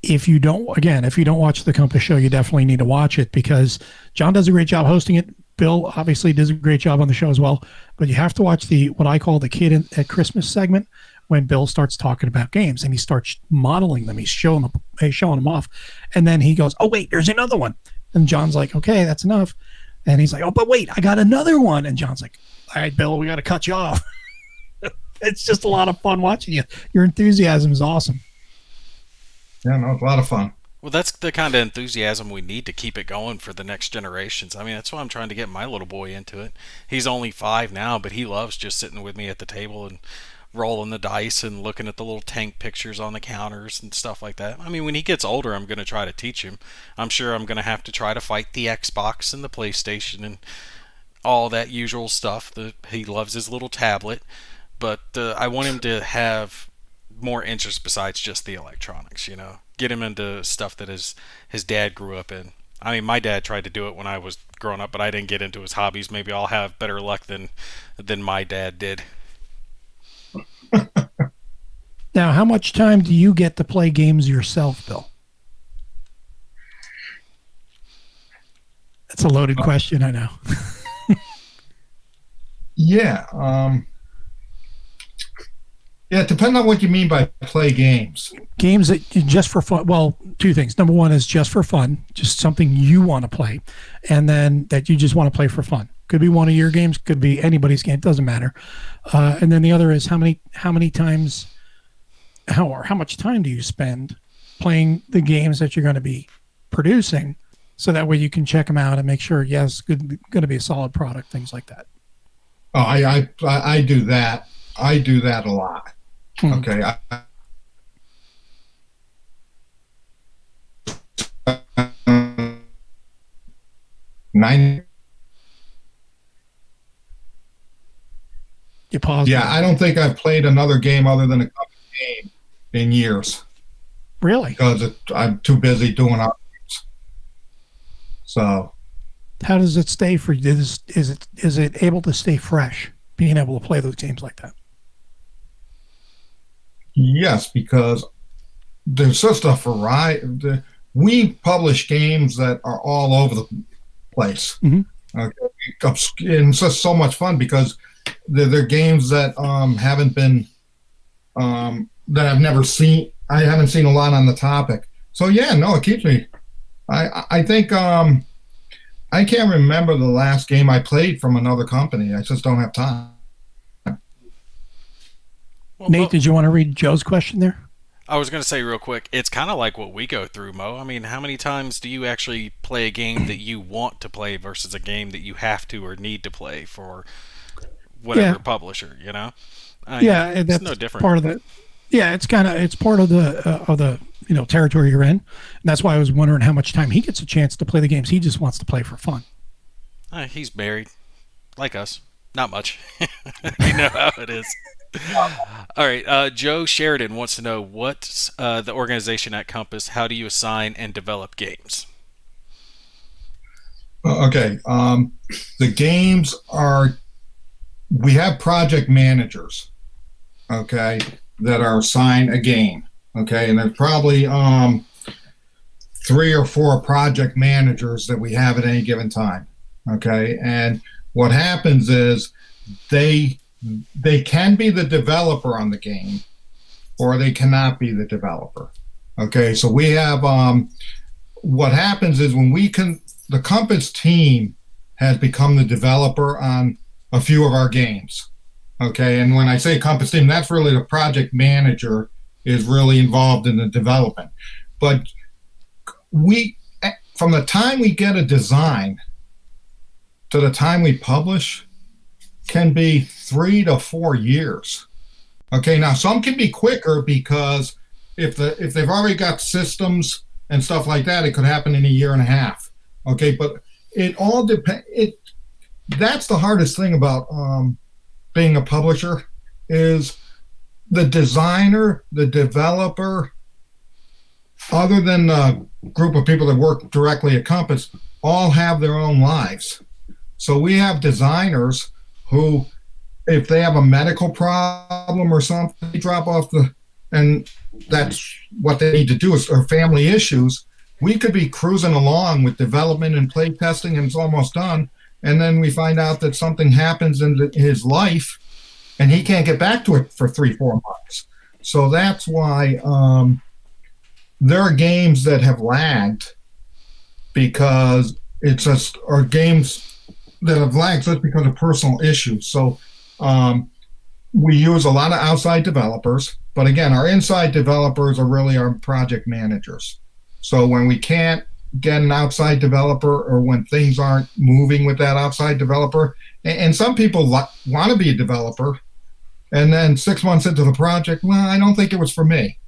If you don't watch the Compass show, you definitely need to watch it because John does a great job hosting it. Bill obviously does a great job on the show as well. But you have to watch what I call the Kid at Christmas segment, when Bill starts talking about games and he starts modeling them. He's showing them off. And then he goes, oh, wait, there's another one. And John's like, okay, that's enough. And he's like, oh, but wait, I got another one. And John's like, all right, Bill, we got to cut you off. It's just a lot of fun watching you. Your enthusiasm is awesome. Yeah, no, it's a lot of fun. Well, that's the kind of enthusiasm we need to keep it going for the next generations. I mean, that's why I'm trying to get my little boy into it. He's only 5 now, but he loves just sitting with me at the table and rolling the dice and looking at the little tank pictures on the counters and stuff like that. I mean, when he gets older, I'm going to try to teach him. I'm sure I'm going to have to try to fight the Xbox and the PlayStation and all that usual stuff. He loves his little tablet, but I want him to have more interest besides just the electronics. Get him into stuff that his dad grew up in. I mean, my dad tried to do it when I was growing up, but I didn't get into his hobbies. Maybe I'll have better luck than my dad did. Now, how much time do you get to play games yourself, Bill? That's a loaded question, I know. Yeah. Yeah, it depends on what you mean by play games. Games that just for fun. Well, two things. Number one is just for fun, just something you want to play, and then that you just want to play for fun. Could be one of your games, could be anybody's game. It doesn't matter. And then the other is how many times, how much time do you spend playing the games that you're going to be producing, so that way you can check them out and make sure, yes, going to be a solid product, things like that. Oh, I do that. I do that a lot. Okay. You pause. Yeah, I don't think I've played another game other than a company game in years. Really? Because I'm too busy doing other things. So. How does it stay for you? Is it able to stay fresh, being able to play those games like that? Yes, because there's just a variety. We publish games that are all over the place. Mm-hmm. Okay. And it's just so much fun because they're games that haven't been that I've never seen. I haven't seen a lot on the topic. So yeah, no, it keeps me. I think I can't remember the last game I played from another company. I just don't have time. Well, Nate, did you want to read Joe's question there? I was going to say real quick, it's kind of like what we go through, Mo. I mean, how many times do you actually play a game that you want to play versus a game that you have to or need to play for whatever publisher, That's no different. Part of the, it's part of the territory you're in, and that's why I was wondering how much time he gets a chance to play the games he just wants to play for fun. He's married, like us, not much. You know how it is. All right, Joe Sheridan wants to know what's the organization at Compass. How do you assign and develop games? Okay, the games are. We have project managers, okay, that are assigned a game, okay, and there's probably 3 or 4 project managers that we have at any given time, okay, and what happens is they can be the developer on the game, or they cannot be the developer. Okay, so we have what happens is the Compass team has become the developer on a few of our games. Okay, and when I say Compass team, that's really the project manager is really involved in the development. But from the time we get a design to the time we publish, can be 3 to 4 years. Okay, now some can be quicker because if they've already got systems and stuff like that, it could happen in a year and a half. Okay, but it all depends. That's the hardest thing about being a publisher is the designer, the developer, other than the group of people that work directly at Compass, all have their own lives. So we have designers who, if they have a medical problem or something, they drop off and that's what they need to do or family issues. We could be cruising along with development and play testing and it's almost done. And then we find out that something happens in his life and he can't get back to it for 3-4 months. So that's why there are games that have lagged because it's just, or games that have lagged just because of personal issues. So, we use a lot of outside developers, but again, our inside developers are really our project managers. So when we can't get an outside developer, or when things aren't moving with that outside developer, and some people want to be a developer, and then 6 months into the project, well, I don't think it was for me.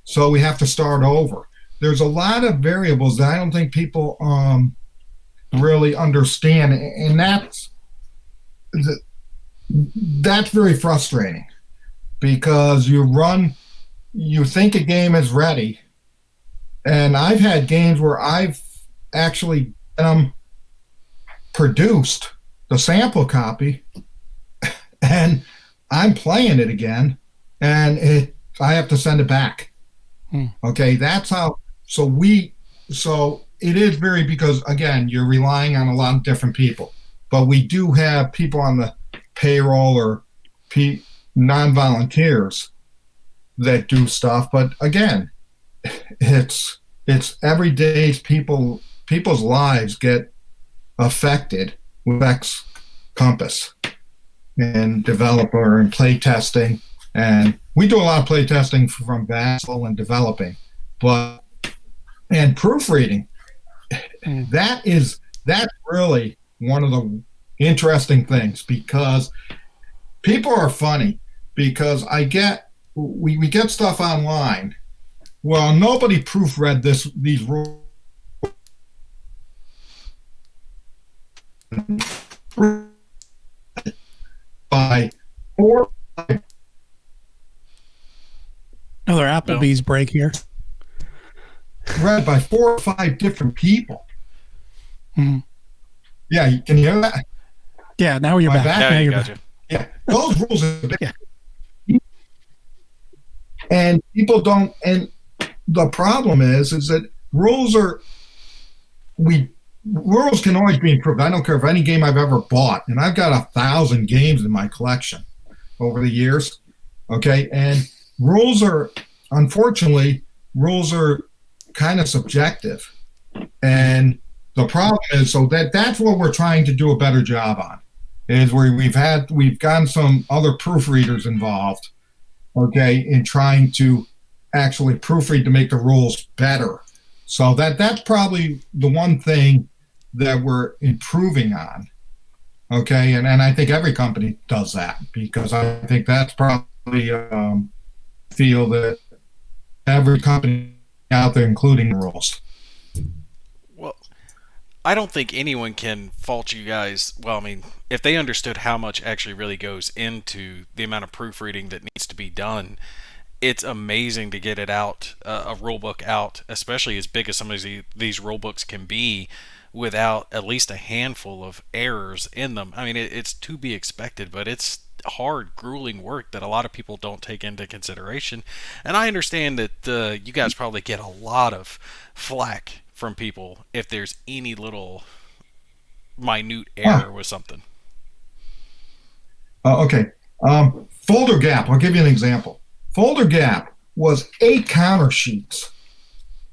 So we have to start over. There's a lot of variables that I don't think people really understand, and that's very frustrating, because you think a game is ready, and I've had games where I've actually produced the sample copy, and I'm playing it again, and I have to send it back. Okay, that's how. So it is very, because again, you're relying on a lot of different people, but we do have people on the payroll or non-volunteers that do stuff. But again, it's every day people's lives get affected with X Compass and developer and play testing. And we do a lot of play testing from Vassal and developing, and proofreading. That's really one of the interesting things, because people are funny, because we get stuff online. Well, nobody proofread these rules by 4 Another Applebee's break here. read by 4 or 5 different people. Yeah, can you hear that? Yeah, now you're back. Now you got you. Yeah, those rules are big. Yeah. And people don't. And the problem is that rules can always be improved. I don't care if any game I've ever bought, and I've got 1,000 games in my collection over the years. Okay, and unfortunately, rules are kind of subjective, and the problem is, that's what we're trying to do a better job on, is where we've gotten some other proofreaders involved, okay, in trying to actually proofread to make the rules better. So that's probably the one thing that we're improving on, okay, and I think every company does that, because I think that's probably feel that every company out there, including the rules. Well, I don't think anyone can fault you guys. Well, I mean, if they understood how much actually really goes into the amount of proofreading that needs to be done, it's amazing to get it out, a rule book out, especially as big as some of these rule books can be, without at least a handful of errors in them. I mean, it's to be expected, but it's hard, grueling work that a lot of people don't take into consideration. And I understand that you guys probably get a lot of flack from people if there's any little minute error with something. Okay. Folder gap. I'll give you an example. Folder gap was 8 counter sheets,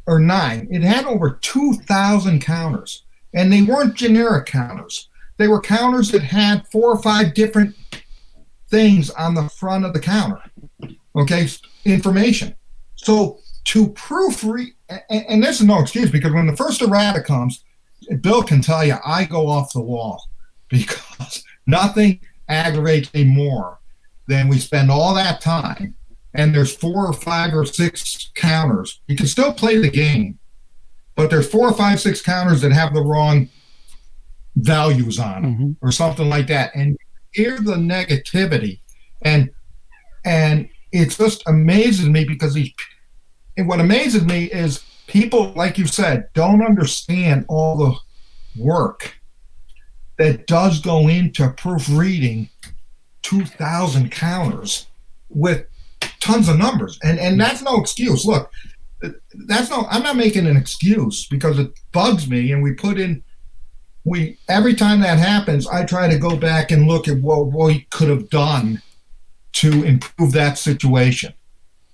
or 9. It had over 2,000 counters, and they weren't generic counters. They were counters that had 4 or 5 different things on the front of the counter. Okay, information. So to proofread, and this is no excuse, because when the first errata comes, Bill can tell you I go off the wall, because nothing aggravates me more than we spend all that time and there's 4 or 5 or 6 counters. You can still play the game, but there's 4 or 5, 6 counters that have the wrong values on them, or something like that, and hear the negativity, and it just amazes me, because what amazes me is people, like you said, don't understand all the work that does go into proofreading 2,000 counters with tons of numbers, and that's no excuse. Look, I'm not making an excuse, because it bugs me, and every time that happens, I try to go back and look at what we could have done to improve that situation.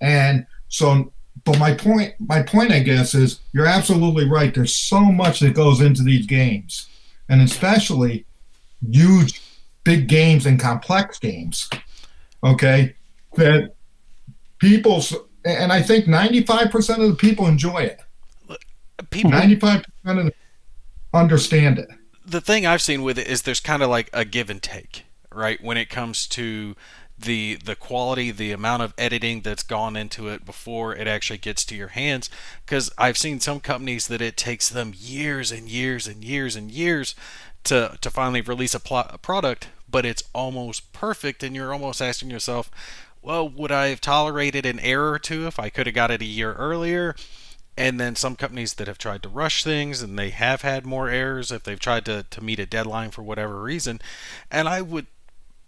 And so, but my point, I guess, is you're absolutely right. There's so much that goes into these games, and especially huge, big games and complex games. okay, that people's, and I think 95% of the people enjoy it. People, 95% of them understand it. the thing I've seen with it is there's kind of like a give and take, right? When it comes to the quality, the amount of editing that's gone into it before it actually gets to your hands. Because I've seen some companies that it takes them years and years and years and years to finally release a product, but it's almost perfect, and you're almost asking yourself, well, would I have tolerated an error or two if I could have got it a year earlier? And then some companies that have tried to rush things and they have had more errors if they've tried to meet a deadline for whatever reason. And I would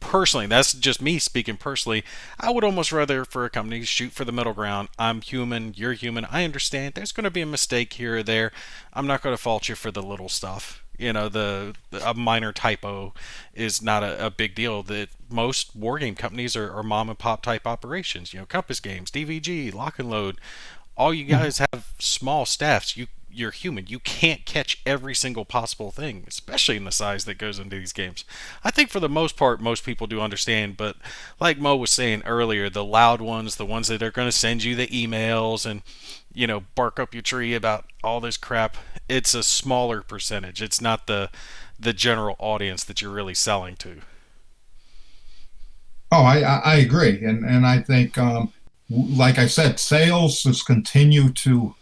personally, that's just me speaking personally, I would almost rather for a company shoot for the middle ground. I'm human, you're human, I understand there's going to be a mistake here or there. I'm not going to fault you for the little stuff. You know, a minor typo is not a big deal. That most wargame companies are mom and pop type operations. You know, Compass Games, DVG, Lock and Load, all you guys have small staffs. You're human. You can't catch every single possible thing, especially in the size that goes into these games. I think for the most part, most people do understand, but like Mo was saying earlier, the loud ones, the ones that are going to send you the emails and, you know, bark up your tree about all this crap, it's a smaller percentage. It's not the general audience that you're really selling to. Oh, I agree. And I think, like I said, sales has continued to,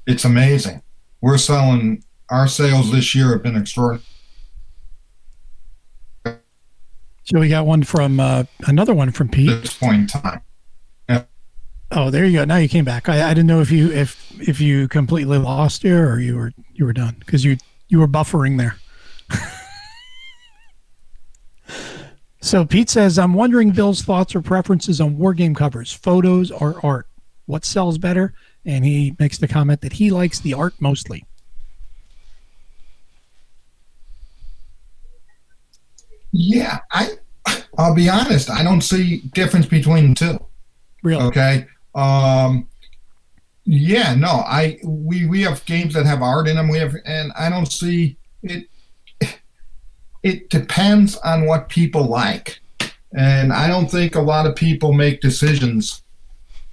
it's amazing. Our sales this year have been extraordinary. So we got one from another one from At Pete. this point in time. Yeah. Oh, there you go. Now you came back. I didn't know if you completely lost here or you were done because you were buffering there. So Pete says, I'm wondering Bill's thoughts or preferences on wargame covers, photos or art. What sells better? And he makes the comment that he likes the art mostly. Yeah, I'll be honest. I don't see difference between the two. Really? Okay. Yeah, no. We have games that have art in them. And I don't see it. It depends on what people like, and I don't think a lot of people make decisions,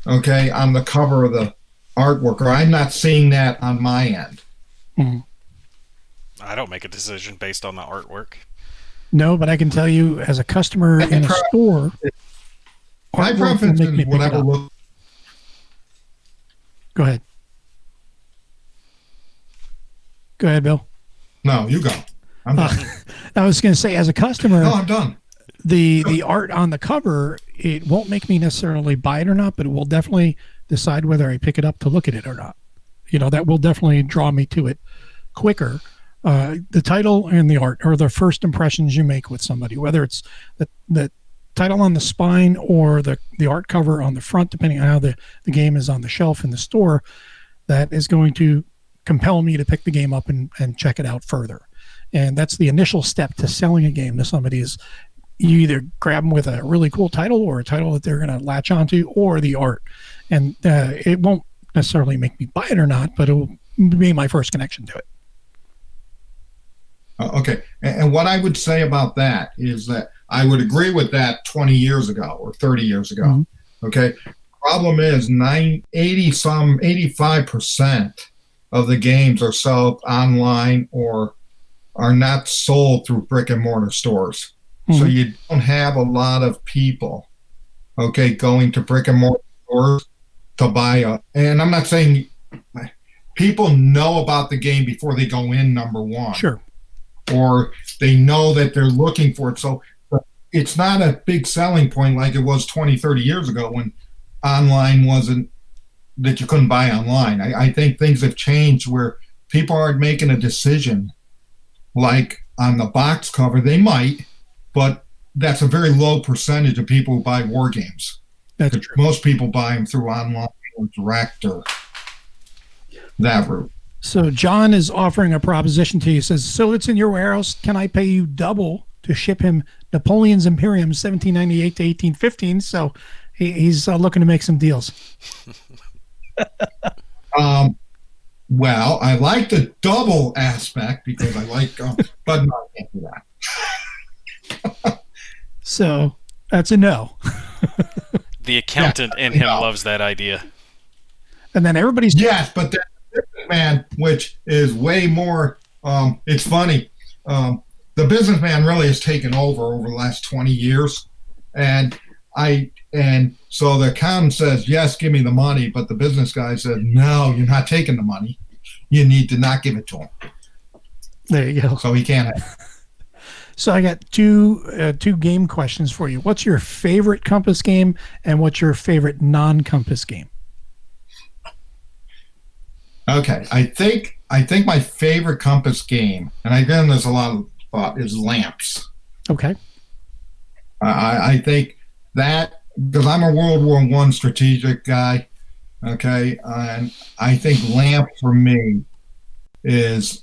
okay, on the cover of the artwork. Or I'm not seeing that on my end. Mm-hmm. I don't make a decision based on the artwork. No, but I can tell you as a customer in a store, my preference is whatever look. Go ahead. Go ahead, Bill. No, you go. I'm done. I was going to say, as a customer, No, I'm done. The art on the cover, it won't make me necessarily buy it or not, but it will definitely decide whether I pick it up to look at it or not. You know, that will definitely draw me to it quicker. The title and the art are the first impressions you make with somebody, whether it's the title on the spine or the art cover on the front, depending on how the game is on the shelf in the store. That is going to compel me to pick the game up and check it out further. And that's the initial step to selling a game to somebody is you either grab them with a really cool title or a title that they're going to latch onto or the art. And it won't necessarily make me buy it or not, but it will be my first connection to it. Okay. And what I would say about that is that I would agree with that 20 years ago or 30 years ago. Mm-hmm. Okay. Problem is 85% of the games are sold online or are not sold through brick and mortar stores. Mm-hmm. So you don't have a lot of people, okay, going to brick and mortar stores to buy and I'm not saying people know about the game before they go in, number one. Sure. Or they know that they're looking for it. So it's not a big selling point like it was 20, 30 years ago when online wasn't, that you couldn't buy online. I think things have changed where people aren't making a decision like on the box cover. They might, but that's a very low percentage of people who buy war games. That's true. Most people buy them through online or direct or that route. So John is offering a proposition to you. He says, so it's in your warehouse. Can I pay you double to ship him Napoleon's Imperium 1798 to 1815? So he's looking to make some deals. Well, I like the double aspect because I like, but no, I can't do that. So That's a no. The accountant in him loves that idea. And then everybody's Yes, but the businessman, which is way more, it's funny. The businessman really has taken over the last 20 years. And so the accountant says, yes, give me the money. But the business guy says, no, you're not taking the money. You need to not give it to him. there you go. So he can't have. So I got two game questions for you. What's your favorite Compass game, and what's your favorite non-Compass game? Okay, I think my favorite Compass game, and again, there's a lot of thought, is Lamps. Okay. I think that because I'm a World War One strategic guy, okay, and I think Lamp for me is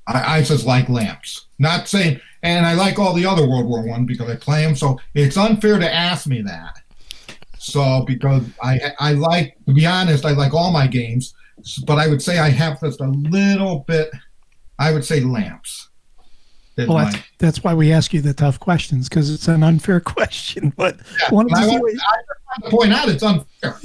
I just like Lamps. Not saying, and I like all the other World War One because I play them. So it's unfair to ask me that. So because I like, to be honest, I like all my games, but I would say I have just a little bit. I would say Lamps. Well, that's why we ask you the tough questions, because it's an unfair question. But I want to point out it's unfair.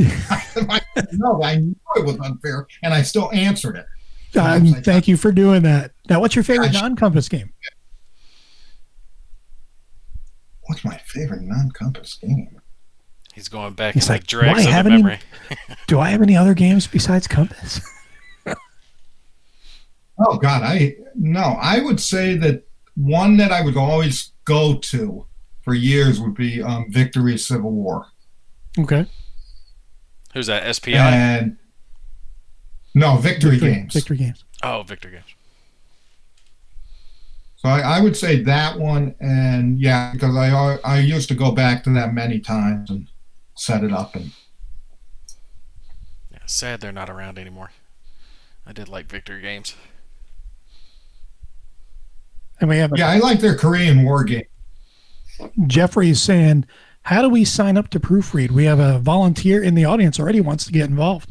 No, I knew it was unfair, and I still answered it. Thank you for doing that. Now, what's your favorite non-Compass game? What's my favorite non-Compass game? He's going back. He's like, drags of the memory. Do I have any other games besides Compass? Oh God, I would say that one that I would always go to for years would be Victory Civil War. Okay. Who's that? SPI? And no, Victory Games. Victory Games. Oh, Victory Games. So I would say that one, and yeah, because I used to go back to that many times and set it up. And yeah, sad they're not around anymore. I did like Victory Games. And we have I like their Korean War game. Jeffrey's saying, how do we sign up to proofread? We have a volunteer in the audience already wants to get involved.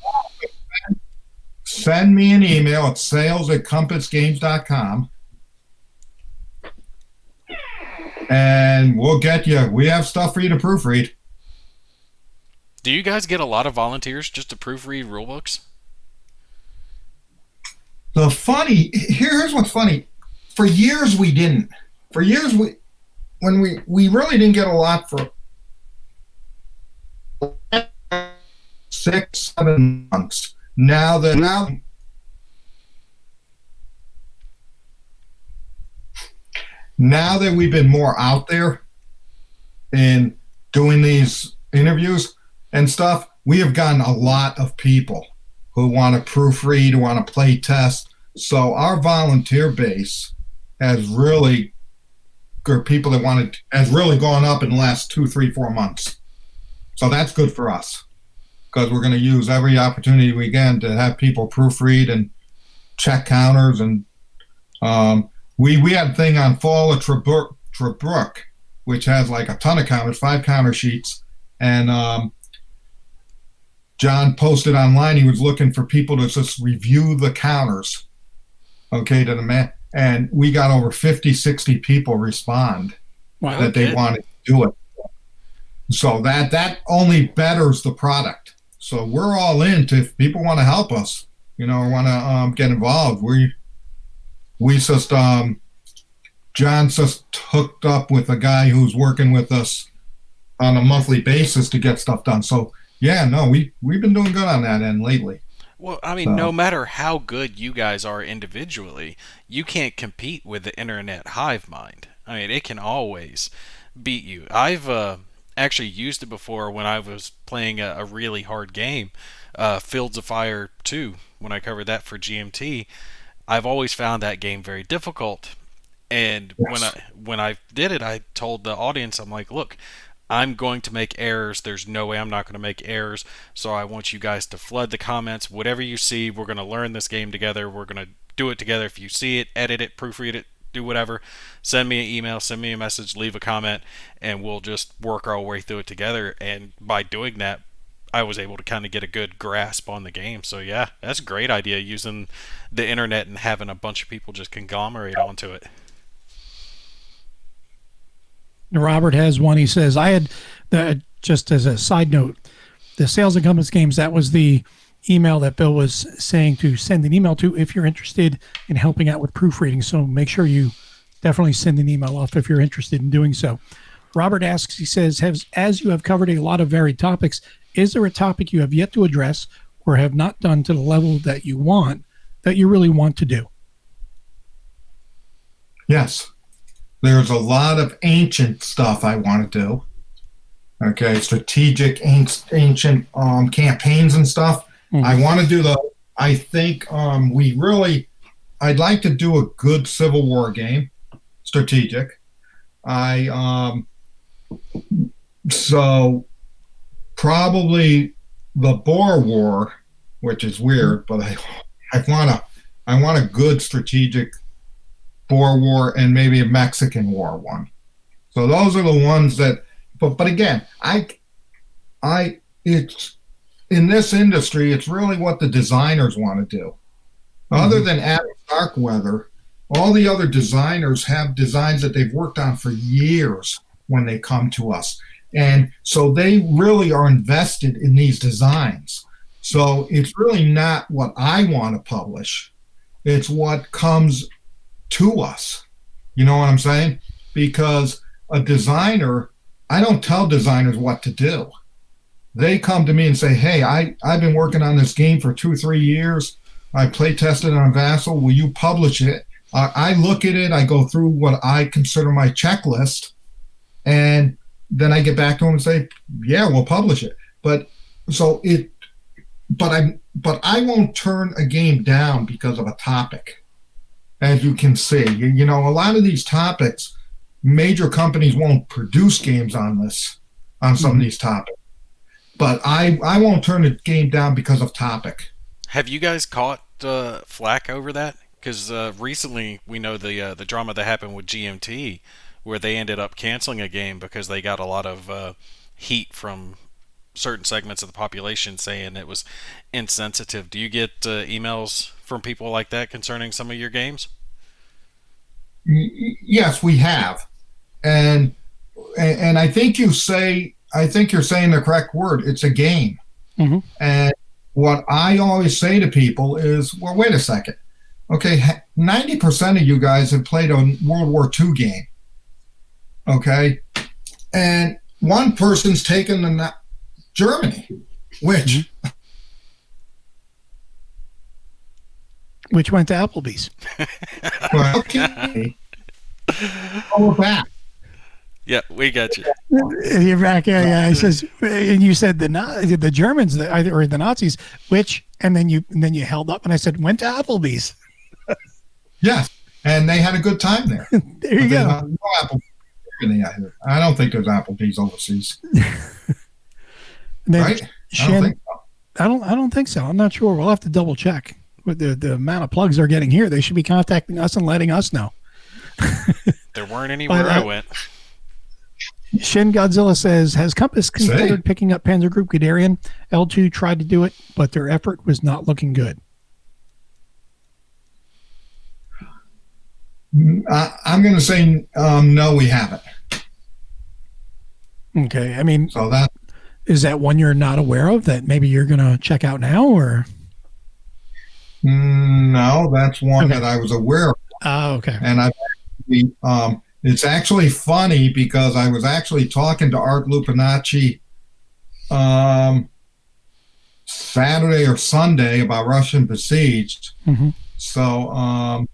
Send me an email at sales@compassgames.com. And we'll get you. We have stuff for you to proofread. Do you guys get a lot of volunteers just to proofread rulebooks? Here's what's funny. For years we didn't. For years we really didn't get a lot for 6-7 months. Now that we've been more out there in doing these interviews and stuff, we have gotten a lot of people who want to proofread, who want to play test. So our volunteer base has really has really gone up in the last 2, 3, 4 months. So that's good for us, because we're going to use every opportunity we can to have people proofread and check counters. And we had a thing on Fall of Trebrook, which has like a ton of counters, 5 counter sheets. And John posted online, he was looking for people to just review the counters, okay, to the man. And we got over 50, 60 people respond that they wanted to do it. So that only betters the product. So we're all in if people want to help us, or want to get involved. We just, John's just hooked up with a guy who's working with us on a monthly basis to get stuff done. So yeah, no, we've been doing good on that end lately. Well, I mean, no matter how good you guys are individually, you can't compete with the internet hive mind. I mean, it can always beat you. I've actually used it before when I was playing a really hard game, Fields of Fire 2, when I covered that for GMT. I've always found that game very difficult. And yes, when I did it, I told the audience, I'm like, look, I'm going to make errors. There's no way I'm not going to make errors. So I want you guys to flood the comments. Whatever you see, we're going to learn this game together. We're going to do it together. If you see it, edit it, proofread it, do whatever. Send me an email, send me a message, leave a comment, and we'll just work our way through it together. And by doing that, I was able to kind of get a good grasp on the game. So yeah, that's a great idea, using the internet and having a bunch of people just conglomerate onto it. Robert has one. He says, I had, just as a side note, the Sales and Compass Games, that was the email that Bill was saying to send an email to if you're interested in helping out with proofreading. So make sure you definitely send an email off if you're interested in doing so. Robert asks, he says, as you have covered a lot of varied topics, is there a topic you have yet to address or have not done to the level that you really want to do? Yes. There's a lot of ancient stuff I want to do. Okay, strategic ancient campaigns and stuff. Mm-hmm. I want to do I think I'd like to do a good Civil War game, strategic. So probably the Boer War, which is weird, but I want a good strategic Boer War and maybe a Mexican War one. So those are the ones that. But again, it's in this industry, it's really what the designers want to do. Mm-hmm. Other than Adam Starkweather, all the other designers have designs that they've worked on for years when they come to us. And so they really are invested in these designs. So it's really not what I want to publish. It's what comes to us. You know what I'm saying? Because a designer, I don't tell designers what to do. They come to me and say, hey, I've been working on this game for 2-3 years. I play tested on Vassal. Will you publish it? I look at it. I go through what I consider my checklist. And then I get back to them and say, yeah, we'll publish it. But I won't turn a game down because of a topic. As you can see, a lot of these topics, major companies won't produce games on some of these topics. But I won't turn a game down because of topic. Have you guys caught flack over that? Because recently we know the drama that happened with GMT, where they ended up canceling a game because they got a lot of heat from certain segments of the population saying it was insensitive. Do you get emails from people like that concerning some of your games? Yes, we have. And I think you're saying the correct word. It's a game. Mm-hmm. And what I always say to people is, well, wait a second. Okay, 90% of you guys have played a World War II game. Okay? And one person's taken Germany, which went to Applebee's. Well, okay. Oh, we're back. Yeah, we got you. You're back. Yeah. He says, and you said the Germans, or the Nazis, and then you held up, and I said, went to Applebee's. Yes, and they had a good time there. There you go. No Applebee's. I don't think there's Applebee's overseas. Right? I don't think so. I'm not sure. We'll have to double check. With the amount of plugs they're getting here, they should be contacting us and letting us know. There weren't anywhere I went. Shin Godzilla says, has Compass considered picking up Panzer Group Guderian? L2 tried to do it, but their effort was not looking good. I'm going to say no, we haven't. Okay. I mean, so is that one you're not aware of that maybe you're going to check out now, or? No, that's one that I was aware of. Oh, okay. And it's actually funny because I was actually talking to Art Lupinacci Saturday or Sunday about Russian Besieged. Mm-hmm. So,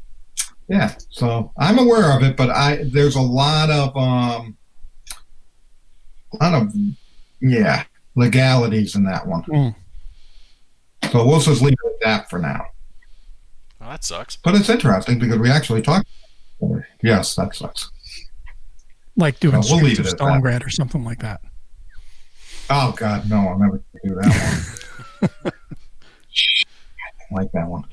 yeah, so I'm aware of it, but there's a lot of legalities in that one. Mm. So we'll just leave it at that for now. Well, that sucks. But it's interesting because we actually talked. Yes, that sucks. Like doing Streets of Stalingrad or something like that. Oh God, no! I'll never do that one. I like that one.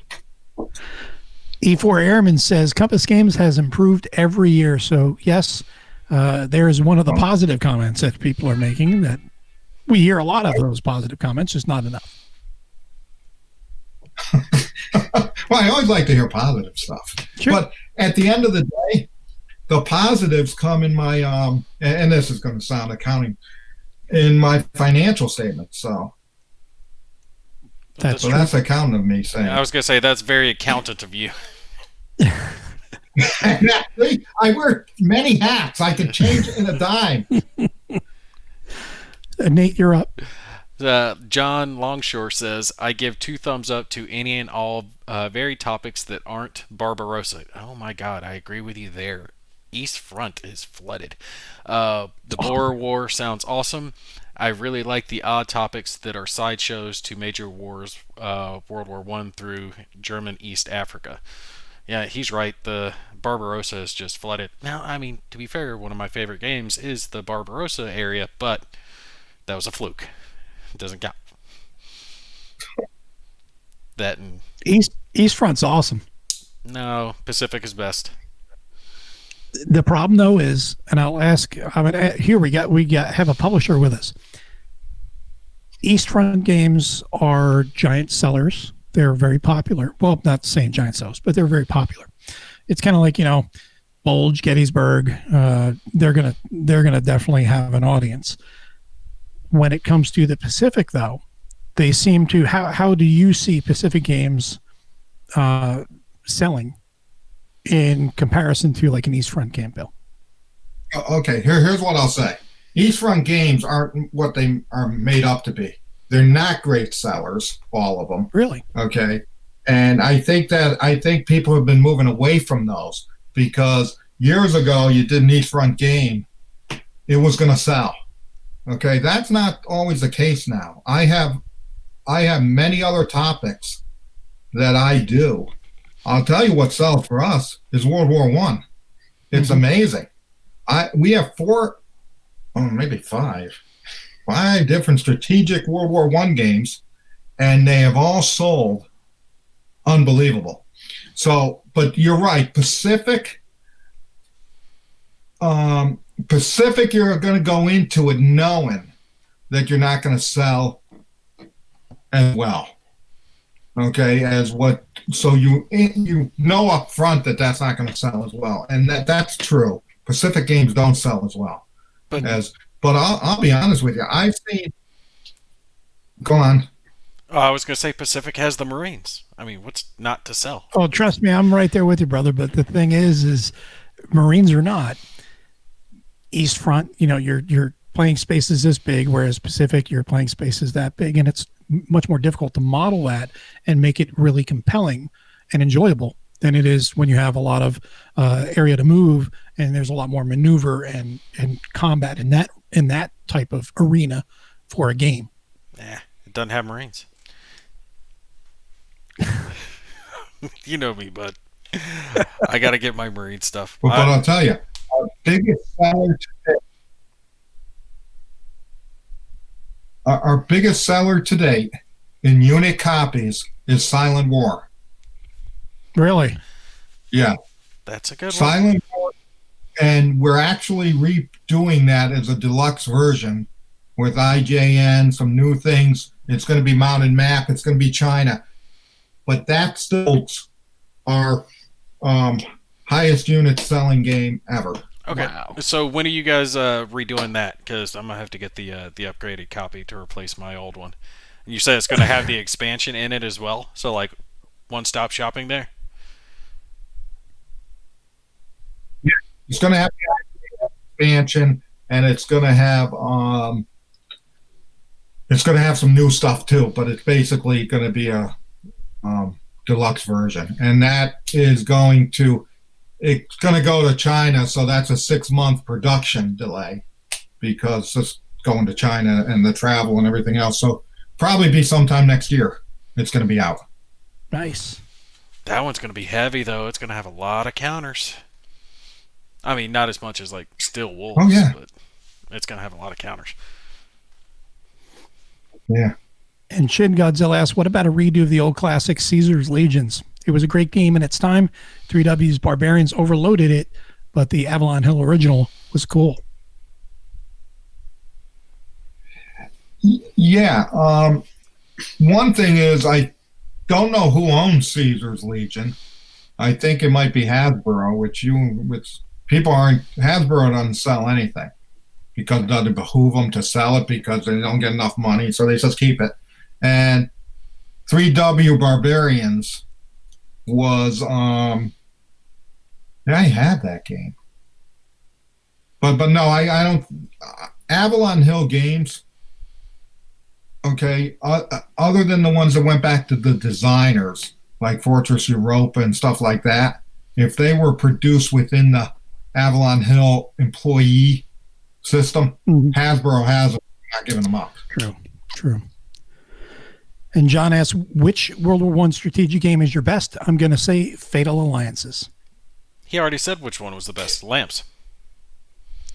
E4 Airman says Compass Games has improved every year. So yes, there is one of the positive comments that people are making. That we hear a lot of those positive comments, just not enough. Well, I always like to hear positive stuff. Sure. But at the end of the day, the positives come in my and this is going to sound accounting, in my financial statements. So That's so true. that's accounting of me saying. I was gonna say that's very accountant of you. I wear many hats. I can change it in a dime. Nate, you're up. John Longshore says, I give 2 thumbs up to any and all varied topics that aren't Barbarossa. Oh my god, I agree with you there. East Front is flooded. The Boer War sounds awesome. I really like the odd topics that are sideshows to major wars, World War One through German East Africa. Yeah, he's right. The Barbarossa is just flooded. Now, I mean, to be fair, one of my favorite games is the Barbarossa area, but that was a fluke. It doesn't count. That and East Front's awesome. no, Pacific is best. The problem though is, and I'll ask. I mean, here we have a publisher with us. East Front games are giant sellers. They're very popular. Well, not saying giant sellers, but they're very popular. It's kind of like, Bulge, Gettysburg. They're gonna definitely have an audience. When it comes to the Pacific, though, they seem to. How do you see Pacific games selling in comparison to like an East Front game, Bill? Okay, here's what I'll say. East Front games aren't what they are made up to be. They're not great sellers, all of them. Really? Okay. And I think people have been moving away from those because years ago you did an East Front game, it was going to sell. Okay, that's not always the case now. I have many other topics that I do. I'll tell you what sells for us is World War One. It's amazing. We have 4, maybe 5 different strategic World War One games, and they have all sold unbelievable. So, but you're right, Pacific, you're going to go into it knowing that you're not going to sell as well. Okay, so you know up front that that's not going to sell as well, and that's true. Pacific games don't sell as well. But I'll be honest with you, I've seen. Go on. I was going to say Pacific has the Marines. I mean, what's not to sell? Oh, trust me, I'm right there with you, brother. But the thing is Marines are not. East Front, your playing spaces this big, whereas Pacific, your playing spaces that big, and it's much more difficult to model that and make it really compelling and enjoyable than it is when you have a lot of area to move and there's a lot more maneuver and combat in that type of arena for a game. Yeah, it doesn't have Marines. You know me, bud. I got to get my Marine stuff. But I'll tell you, our biggest seller to date in unit copies is Silent War. Really? Yeah. That's a good one. Silent War, and we're actually redoing that as a deluxe version with IJN, some new things. It's going to be mounted map. It's going to be China. But that's still our highest unit selling game ever. Okay. Wow. So when are you guys redoing that? Because I'm going to have to get the upgraded copy to replace my old one. And you said it's going to have the expansion in it as well? So like one-stop shopping there? Yeah. It's going to have the expansion, and it's going to have some new stuff too, but it's basically going to be a deluxe version, and that is it's going to go to China, so that's a 6-month production delay because it's going to China and the travel and everything else. So probably be sometime next year it's going to be out. Nice. That one's going to be heavy though. It's going to have a lot of counters. I mean, not as much as like Steel Wolves, Oh, yeah. But it's going to have a lot of counters. Yeah. And Shin Godzilla asks, what about a redo of the old classic Caesar's Legions? It was a great game in its time. 3W's Barbarians overloaded it, but the Avalon Hill original was cool. Yeah. One thing is I don't know who owns Caesar's Legion. I think it might be Hasbro, which people aren't, Hasbro doesn't sell anything because it doesn't behoove them to sell it because they don't get enough money, so they just keep it. And 3W Barbarians was yeah, I had that game. But no, I don't. Avalon Hill games, okay, other than the ones that went back to the designers, like Fortress Europa and stuff like that, if they were produced within the Avalon Hill employee system, Hasbro has them, not giving them up. True, true. And John asks, which World War I strategic game is your best? I'm going to say Fatal Alliances. He already said which one was the best. Lamps.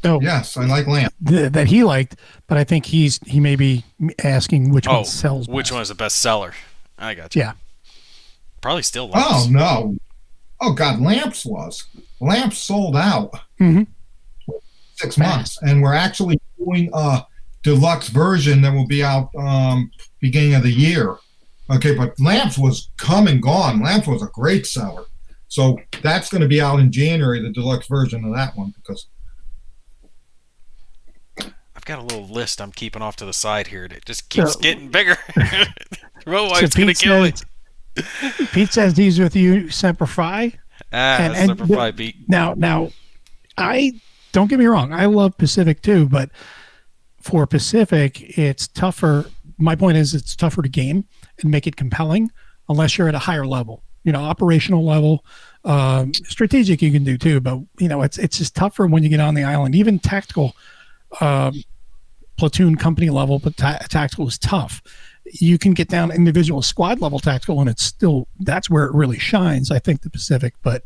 Oh, Yes, I like Lamp. That he liked, but I think he may be asking which one sells which best. one is the best seller? I got you. Yeah. Probably still Lamps. Oh, no. Oh, God, Lamps was. Lamps sold out Mm-hmm. 6 months. And we're actually doing a deluxe version that will be out beginning of the year. Okay, but Lamps was come and gone. Lamps was a great seller. So that's going to be out in January, the deluxe version of that one, because I've got a little list I'm keeping off to the side here. It just keeps getting bigger. Real wife's going to kill me. Pete says he's with you, Semper Fi. Semper Fi, Pete. Now, I don't get me wrong. I love Pacific too, but for Pacific, it's tougher. My point is, it's tougher to game and make it compelling unless you're at a higher level. Operational level, strategic you can do too, but it's just tougher when you get on the island. Even tactical, platoon company level, but tactical is tough. You can get down individual squad level tactical, and that's where it really shines. I think the Pacific, but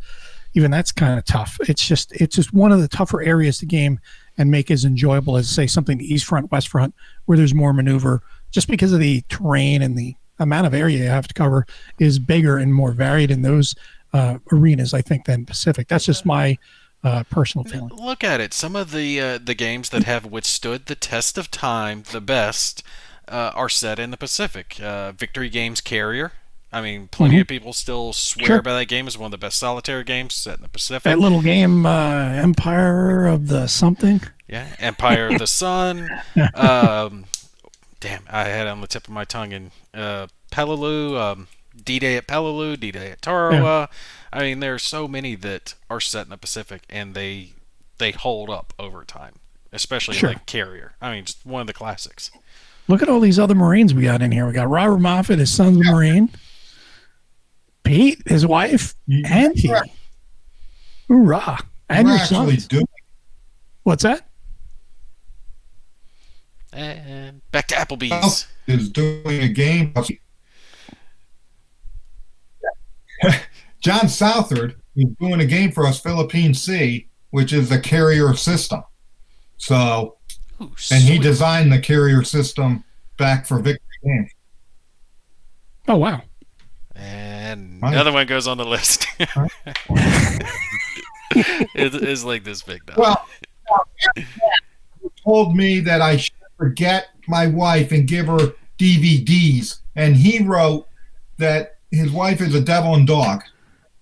even that's kind of tough. It's just one of the tougher areas to game and make as enjoyable as, say, something East Front, West Front, where there's more maneuver, just because of the terrain and the amount of area you have to cover is bigger and more varied in those arenas, I think, than Pacific. That's just my personal feeling. Look at it. Some of the games that have withstood the test of time the best are set in the Pacific. Victory Games Carrier. I mean, plenty of people still swear by that game as one of the best solitaire games set in the Pacific. That little game, Empire of the something. Yeah, Empire of the Sun. Damn, I had it on the tip of my tongue. And Peleliu, D-Day at Peleliu, D-Day at Tarawa. Yeah. I mean, there are so many that are set in the Pacific, and they hold up over time, especially like Carrier. I mean, just one of the classics. Look at all these other Marines we got in here. We got Robert Moffat, his son's a Marine. Pete, his wife, and he. Hoorah. And your sons. What's that? And back to Applebee's. Is doing a game. John Southard is doing a game for us, Philippine Sea, which is the carrier system. So, and he designed the carrier system back for Victory Games. Oh, wow. And another one goes on the list. It's like this big now. Well, he told me that I should forget my wife and give her DVDs, and he wrote that his wife is a devil and dog.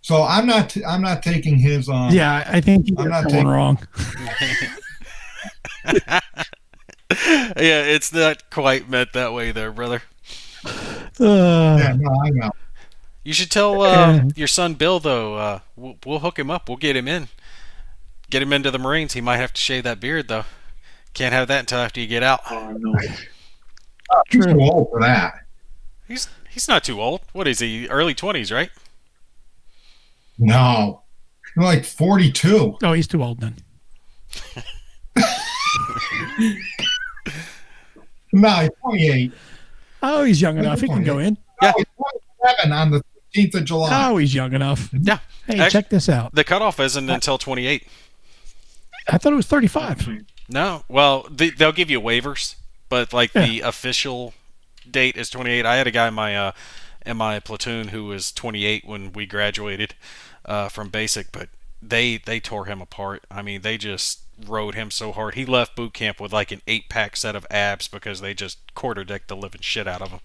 So I'm not taking his. Yeah, I think you're going wrong. Yeah, it's not quite meant that way, there, brother. Yeah, no, I know. You should tell your son Bill, though. We'll hook him up. We'll get him in. Get him into the Marines. He might have to shave that beard, though. Can't have that until after you get out. Oh, no. He's too old for that. He's not too old. What is he? Early 20s, right? No. You're like 42. Oh, he's too old then. No, he's 28. Oh, he's young enough. He can go in. Yeah. He's 27 on the 15th of July. Oh, he's young enough. Yeah. Hey, check this out. The cutoff isn't until 28. I thought it was 35. No. Well, they'll give you waivers, but the official date is 28. I had a guy in my platoon who was 28 when we graduated from basic, but they tore him apart. I mean, they just rode him so hard. He left boot camp with like an 8-pack set of abs because they just quarter-decked the living shit out of him.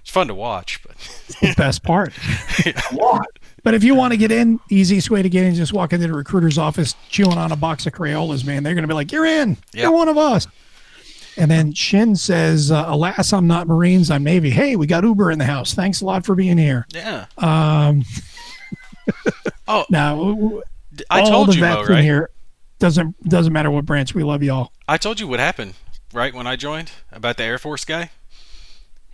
It's fun to watch, but it's the best part. But if you want to get in, the easiest way to get in is just walk into the recruiter's office, chewing on a box of Crayolas, man. They're going to be like, you're in. You're one of us. And then Shin says, alas, I'm not Marines. I'm Navy. Hey, we got Uber in the house. Thanks a lot for being here. Yeah. Now, I told you, Mo, right? Here doesn't matter what branch. We love y'all. I told you what happened, right, when I joined, about the Air Force guy.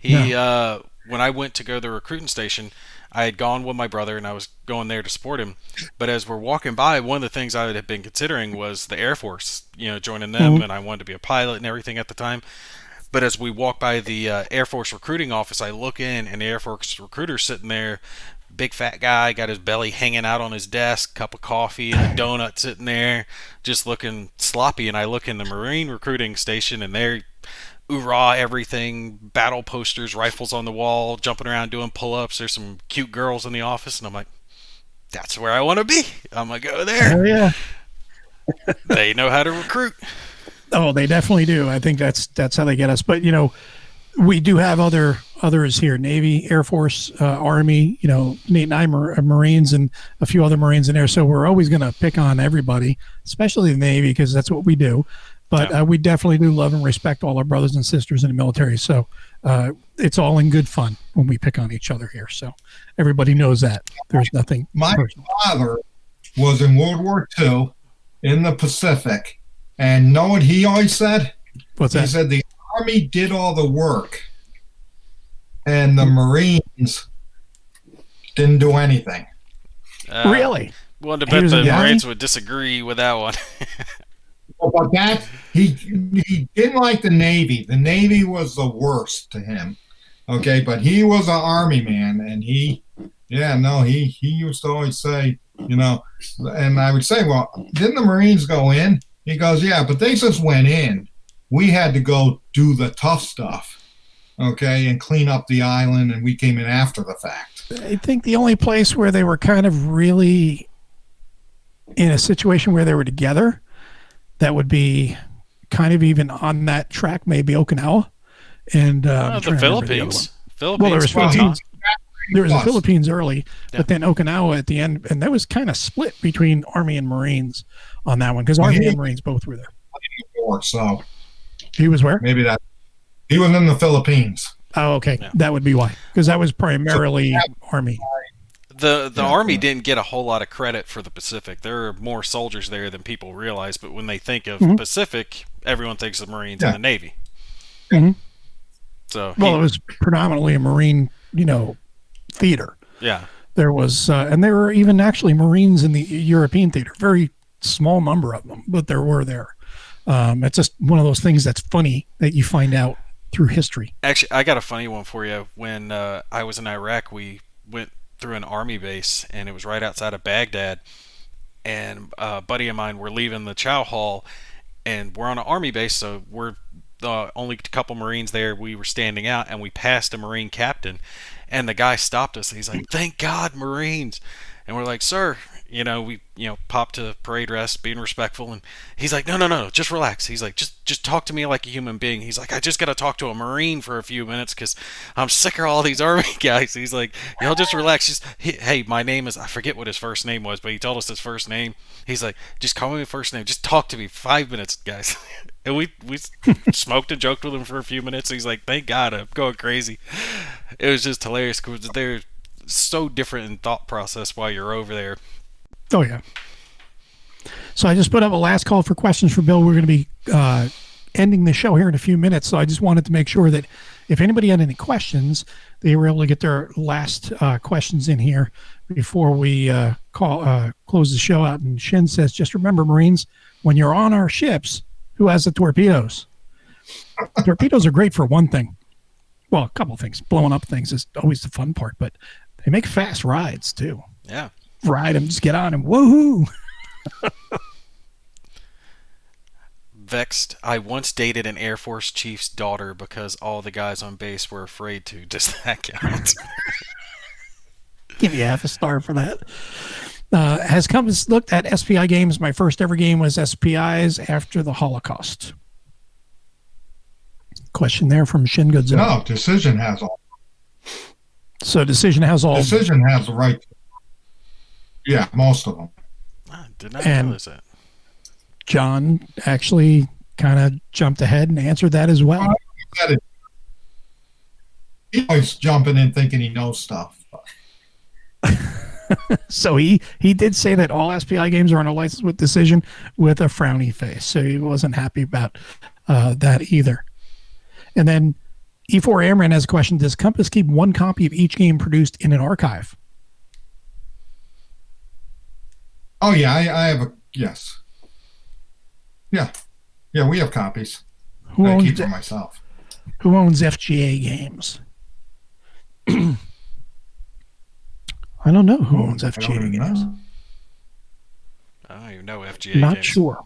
When I went to go to the recruiting station, I had gone with my brother, and I was going there to support him. But as we're walking by, one of the things I had been considering was the Air Force, joining them, and I wanted to be a pilot and everything at the time. But as we walk by the Air Force recruiting office, I look in, and the Air Force recruiter's sitting there, big fat guy, got his belly hanging out on his desk, cup of coffee and a donut sitting there, just looking sloppy. And I look in the Marine recruiting station, and they're hoorah everything, battle posters, rifles on the wall, jumping around doing pull-ups. There's some cute girls in the office, and I'm like, that's where I want to be. I'm going to go there. Oh, yeah. They know how to recruit. Oh, they definitely do. I think that's how they get us. But, we do have others here, Navy, Air Force, Army, Nate and I are Marines, and a few other Marines in there. So we're always going to pick on everybody, especially the Navy, because that's what we do. But we definitely do love and respect all our brothers and sisters in the military. So it's all in good fun when we pick on each other here. So everybody knows that. There's nothing My personal. father was in World War II in the Pacific. And know what he always said? What's that? He said the Army did all the work and the Marines didn't do anything. Really? Well, I bet the Marines would disagree with that one. But that he didn't like the Navy. The Navy was the worst to him. Okay, but he was an Army man, and he used to always say, and I would say, well, didn't the Marines go in? He goes, yeah, but they just went in. We had to go do the tough stuff, okay, and clean up the island, and we came in after the fact. I think the only place where they were kind of really in a situation where they were together that would be kind of even on that track, maybe Okinawa and the Philippines. Well, there was Philippines. There was the Philippines early, Yeah. but then Okinawa at the end, and that was kind of split between Army and Marines on that one because Army and Marines both were there. So he was where? Maybe that he was in the Philippines. Oh, okay, Yeah. that would be why, because that was primarily Army. The Army didn't get a whole lot of credit for the Pacific. There are more soldiers there than people realize, but when they think of Pacific, everyone thinks of Marines and the Navy. Mm-hmm. So it was predominantly a Marine, theater. Yeah. There was, and there were even actually Marines in the European theater. Very small number of them, but there were there. It's just one of those things that's funny that you find out through history. Actually, I got a funny one for you. When I was in Iraq, we went through an Army base, and it was right outside of Baghdad. And a buddy of mine, we're leaving the chow hall, and we're on an Army base, so we're the only couple Marines there. We were standing out, and we passed a Marine captain, and the guy stopped us. He's like, "Thank God, Marines!" And we're like, "Sir," we popped to parade rest, being respectful, and he's like, "No, just relax." He's like, "Just talk to me like a human being." He's like, "I just got to talk to a Marine for a few minutes because I'm sick of all these Army guys." He's like, "Y'all just relax." Hey, my name is, I forget what his first name was, but he told us his first name. He's like, "Just call me my first name. Just talk to me 5 minutes, guys." And we smoked and joked with him for a few minutes. He's like, "Thank God, I'm going crazy." It was just hilarious because they're so different in thought process while you're over there. Oh, yeah. So I just put up a last call for questions for Bill. We're going to be ending the show here in a few minutes. So I just wanted to make sure that if anybody had any questions, they were able to get their last questions in here before we close the show out. And Shin says, just remember, Marines, when you're on our ships, who has the torpedoes? Torpedoes are great for one thing. Well, a couple things. Blowing up things is always the fun part, but they make fast rides too. Yeah. Ride them, just get on them. Woohoo! Vexed. I once dated an Air Force chief's daughter because all the guys on base were afraid to. Does that count? Give you half a star for that. Has Compass looked at SPI games? My first ever game was SPIs after the Holocaust. Question there from Shin Godzilla. No, Decision has all. So Decision has all. Decision has the right. Yeah, most of them. I did not And realize that. John actually kind of jumped ahead and answered that as well. He's always jumping in thinking he knows stuff. So he did say that all SPI games are on a license with decision with a frowny face. So he wasn't happy about that either. And then E4 Amran has a question: does Compass keep one copy of each game produced in an archive? Oh yeah, I have a yes. Yeah, we have copies. Who I owns keep for myself. Who owns FGA games? I don't know who owns I don't FGA even games. know. I don't even know FGA Not games. sure.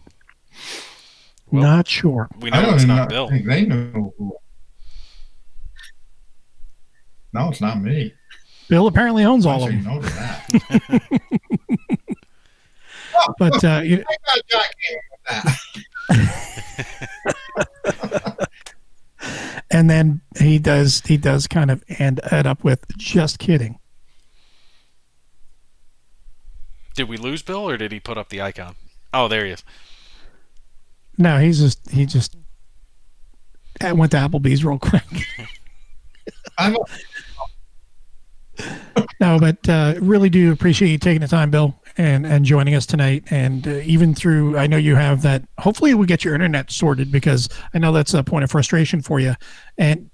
Well, Not sure. We I know don't it's even not know. Bill. I think they knew. No, it's not me. Bill apparently owns all I of say them. no to that. But I got Jack with that. and then he does kind of end it up with just kidding. Did we lose Bill, or did he put up the icon? Oh, there he is. No, he just went to Applebee's real quick. I'm No, but really do appreciate you taking the time, Bill, and joining us tonight. And even through, I know you have that. Hopefully, we get your internet sorted, because I know that's a point of frustration for you.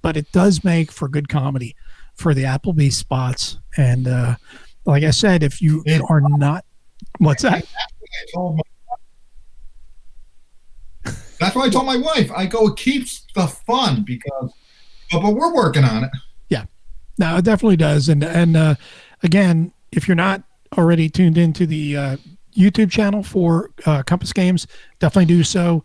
But it does make for good comedy for the Applebee's spots. And like I said, if you are not, what's that? That's why I told my wife. I go, it keeps the fun because, but we're working on it. No, it definitely does. And again, if you're not already tuned into the YouTube channel for Compass Games, definitely do so.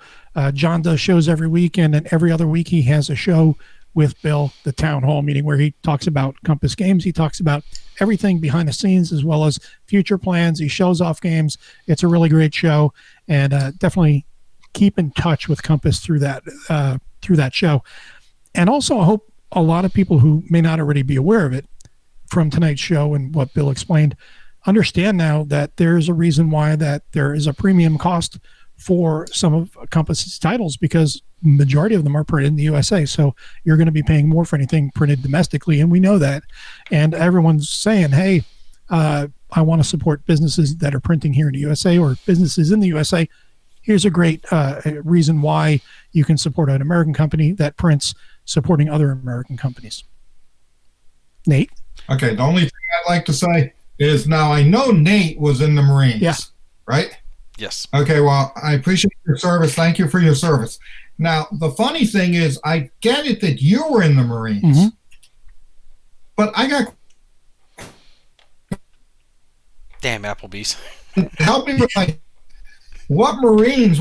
John does shows every week, and then every other week he has a show with Bill, the town hall meeting, where he talks about Compass Games. He talks about everything behind the scenes as well as future plans. He shows off games. It's a really great show, and definitely keep in touch with Compass through that show. And also, I hope a lot of people who may not already be aware of it from tonight's show and what Bill explained understand now that there's a reason why that there is a premium cost for some of Compass's titles, because majority of them are printed in the USA. So you're going to be paying more for anything printed domestically, and we know that. And everyone's saying, hey, I want to support businesses that are printing here in the USA or businesses in the USA. Here's a great reason why you can support an American company that prints, supporting other American companies. Nate? Okay, the only thing I'd like to say is, now I know Nate was in the Marines, right? Yes. Okay, well, I appreciate your service. Thank you for your service. Now, the funny thing is, I get it that you were in the Marines, but I got... Damn Applebee's. Help me with what Marines...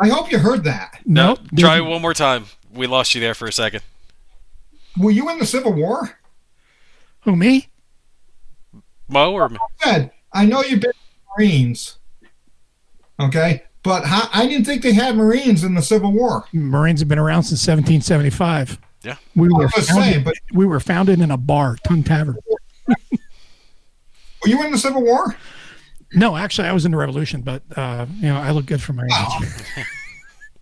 I hope you heard that. Nope. Try it one more time. We lost you there for a second. Were you in the Civil War? Who, me? Mo or me? I know you've been in the Marines, okay? But I didn't think they had Marines in the Civil War. Marines have been around since 1775. Yeah. We were founded in a bar, Tongue Tavern. Were you in the Civil War? No, actually, I was in the Revolution, but I look good for my age.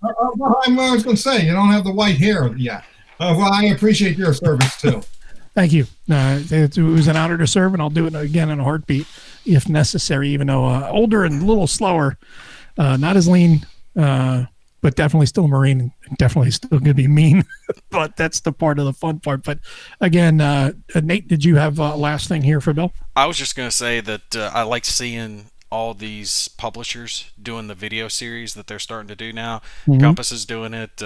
Well, I was going to say, you don't have the white hair yet. Well, I appreciate your service, too. Thank you. It was an honor to serve, and I'll do it again in a heartbeat if necessary, even though older and a little slower, not as lean, but definitely still a Marine, and definitely still going to be mean. But that's the part of the fun part. But again, Nate, did you have a last thing here for Bill? I was just going to say that I like seeing all these publishers doing the video series that they're starting to do now. Compass is doing it.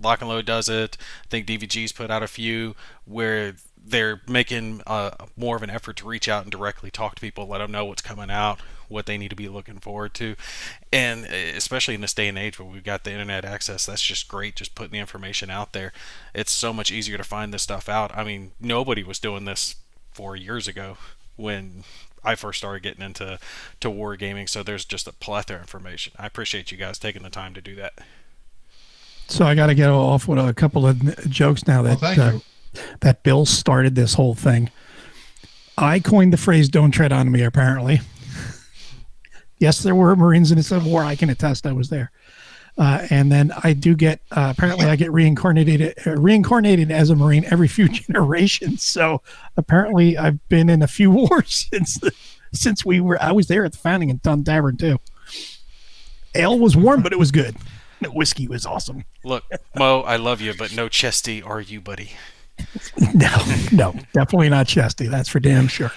Lock and Load does it. I think DVG's put out a few where they're making more of an effort to reach out and directly talk to people, let them know what's coming out, what they need to be looking forward to. And especially in this day and age where we've got the internet access, that's just great, just putting the information out there. It's so much easier to find this stuff out. I mean, nobody was doing this 4 years ago when I first started getting into wargaming, so there's just a plethora of information. I appreciate you guys taking the time to do that. So I got to get off with a couple of jokes now that Well, thank you. that Bill started this whole thing. I coined the phrase "Don't tread on me." Apparently, yes, there were Marines in the Civil War. I can attest. I was there. And then I do get apparently I get reincarnated as a Marine every few generations. So apparently I've been in a few wars since I was there at the founding in Dun Tavern too. Ale was warm, but it was good. The whiskey was awesome. Look, Mo, I love you, but no chesty are you, buddy. No, definitely not chesty. That's for damn sure.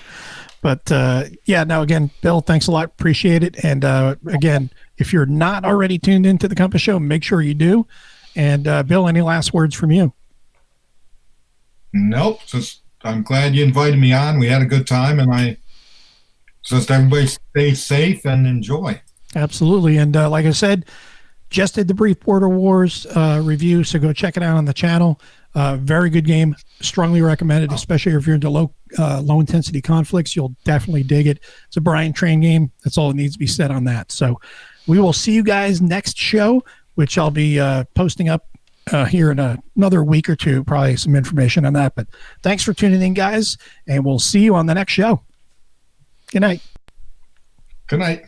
But again, Bill, thanks a lot. Appreciate it. And again, if you're not already tuned into the Compass Show, make sure you do. And Bill, any last words from you? Nope. Just I'm glad you invited me on. We had a good time, and I just everybody stay safe and enjoy. Absolutely. And like I said, just did the brief Border Wars review, so go check it out on the channel. Very good game. Strongly recommended, especially if you're into low intensity conflicts. You'll definitely dig it. It's a Brian Train game. That's all that needs to be said on that. So we will see you guys next show, which I'll be posting up here in another week or two, probably some information on that. But thanks for tuning in, guys, and we'll see you on the next show. Good night. Good night.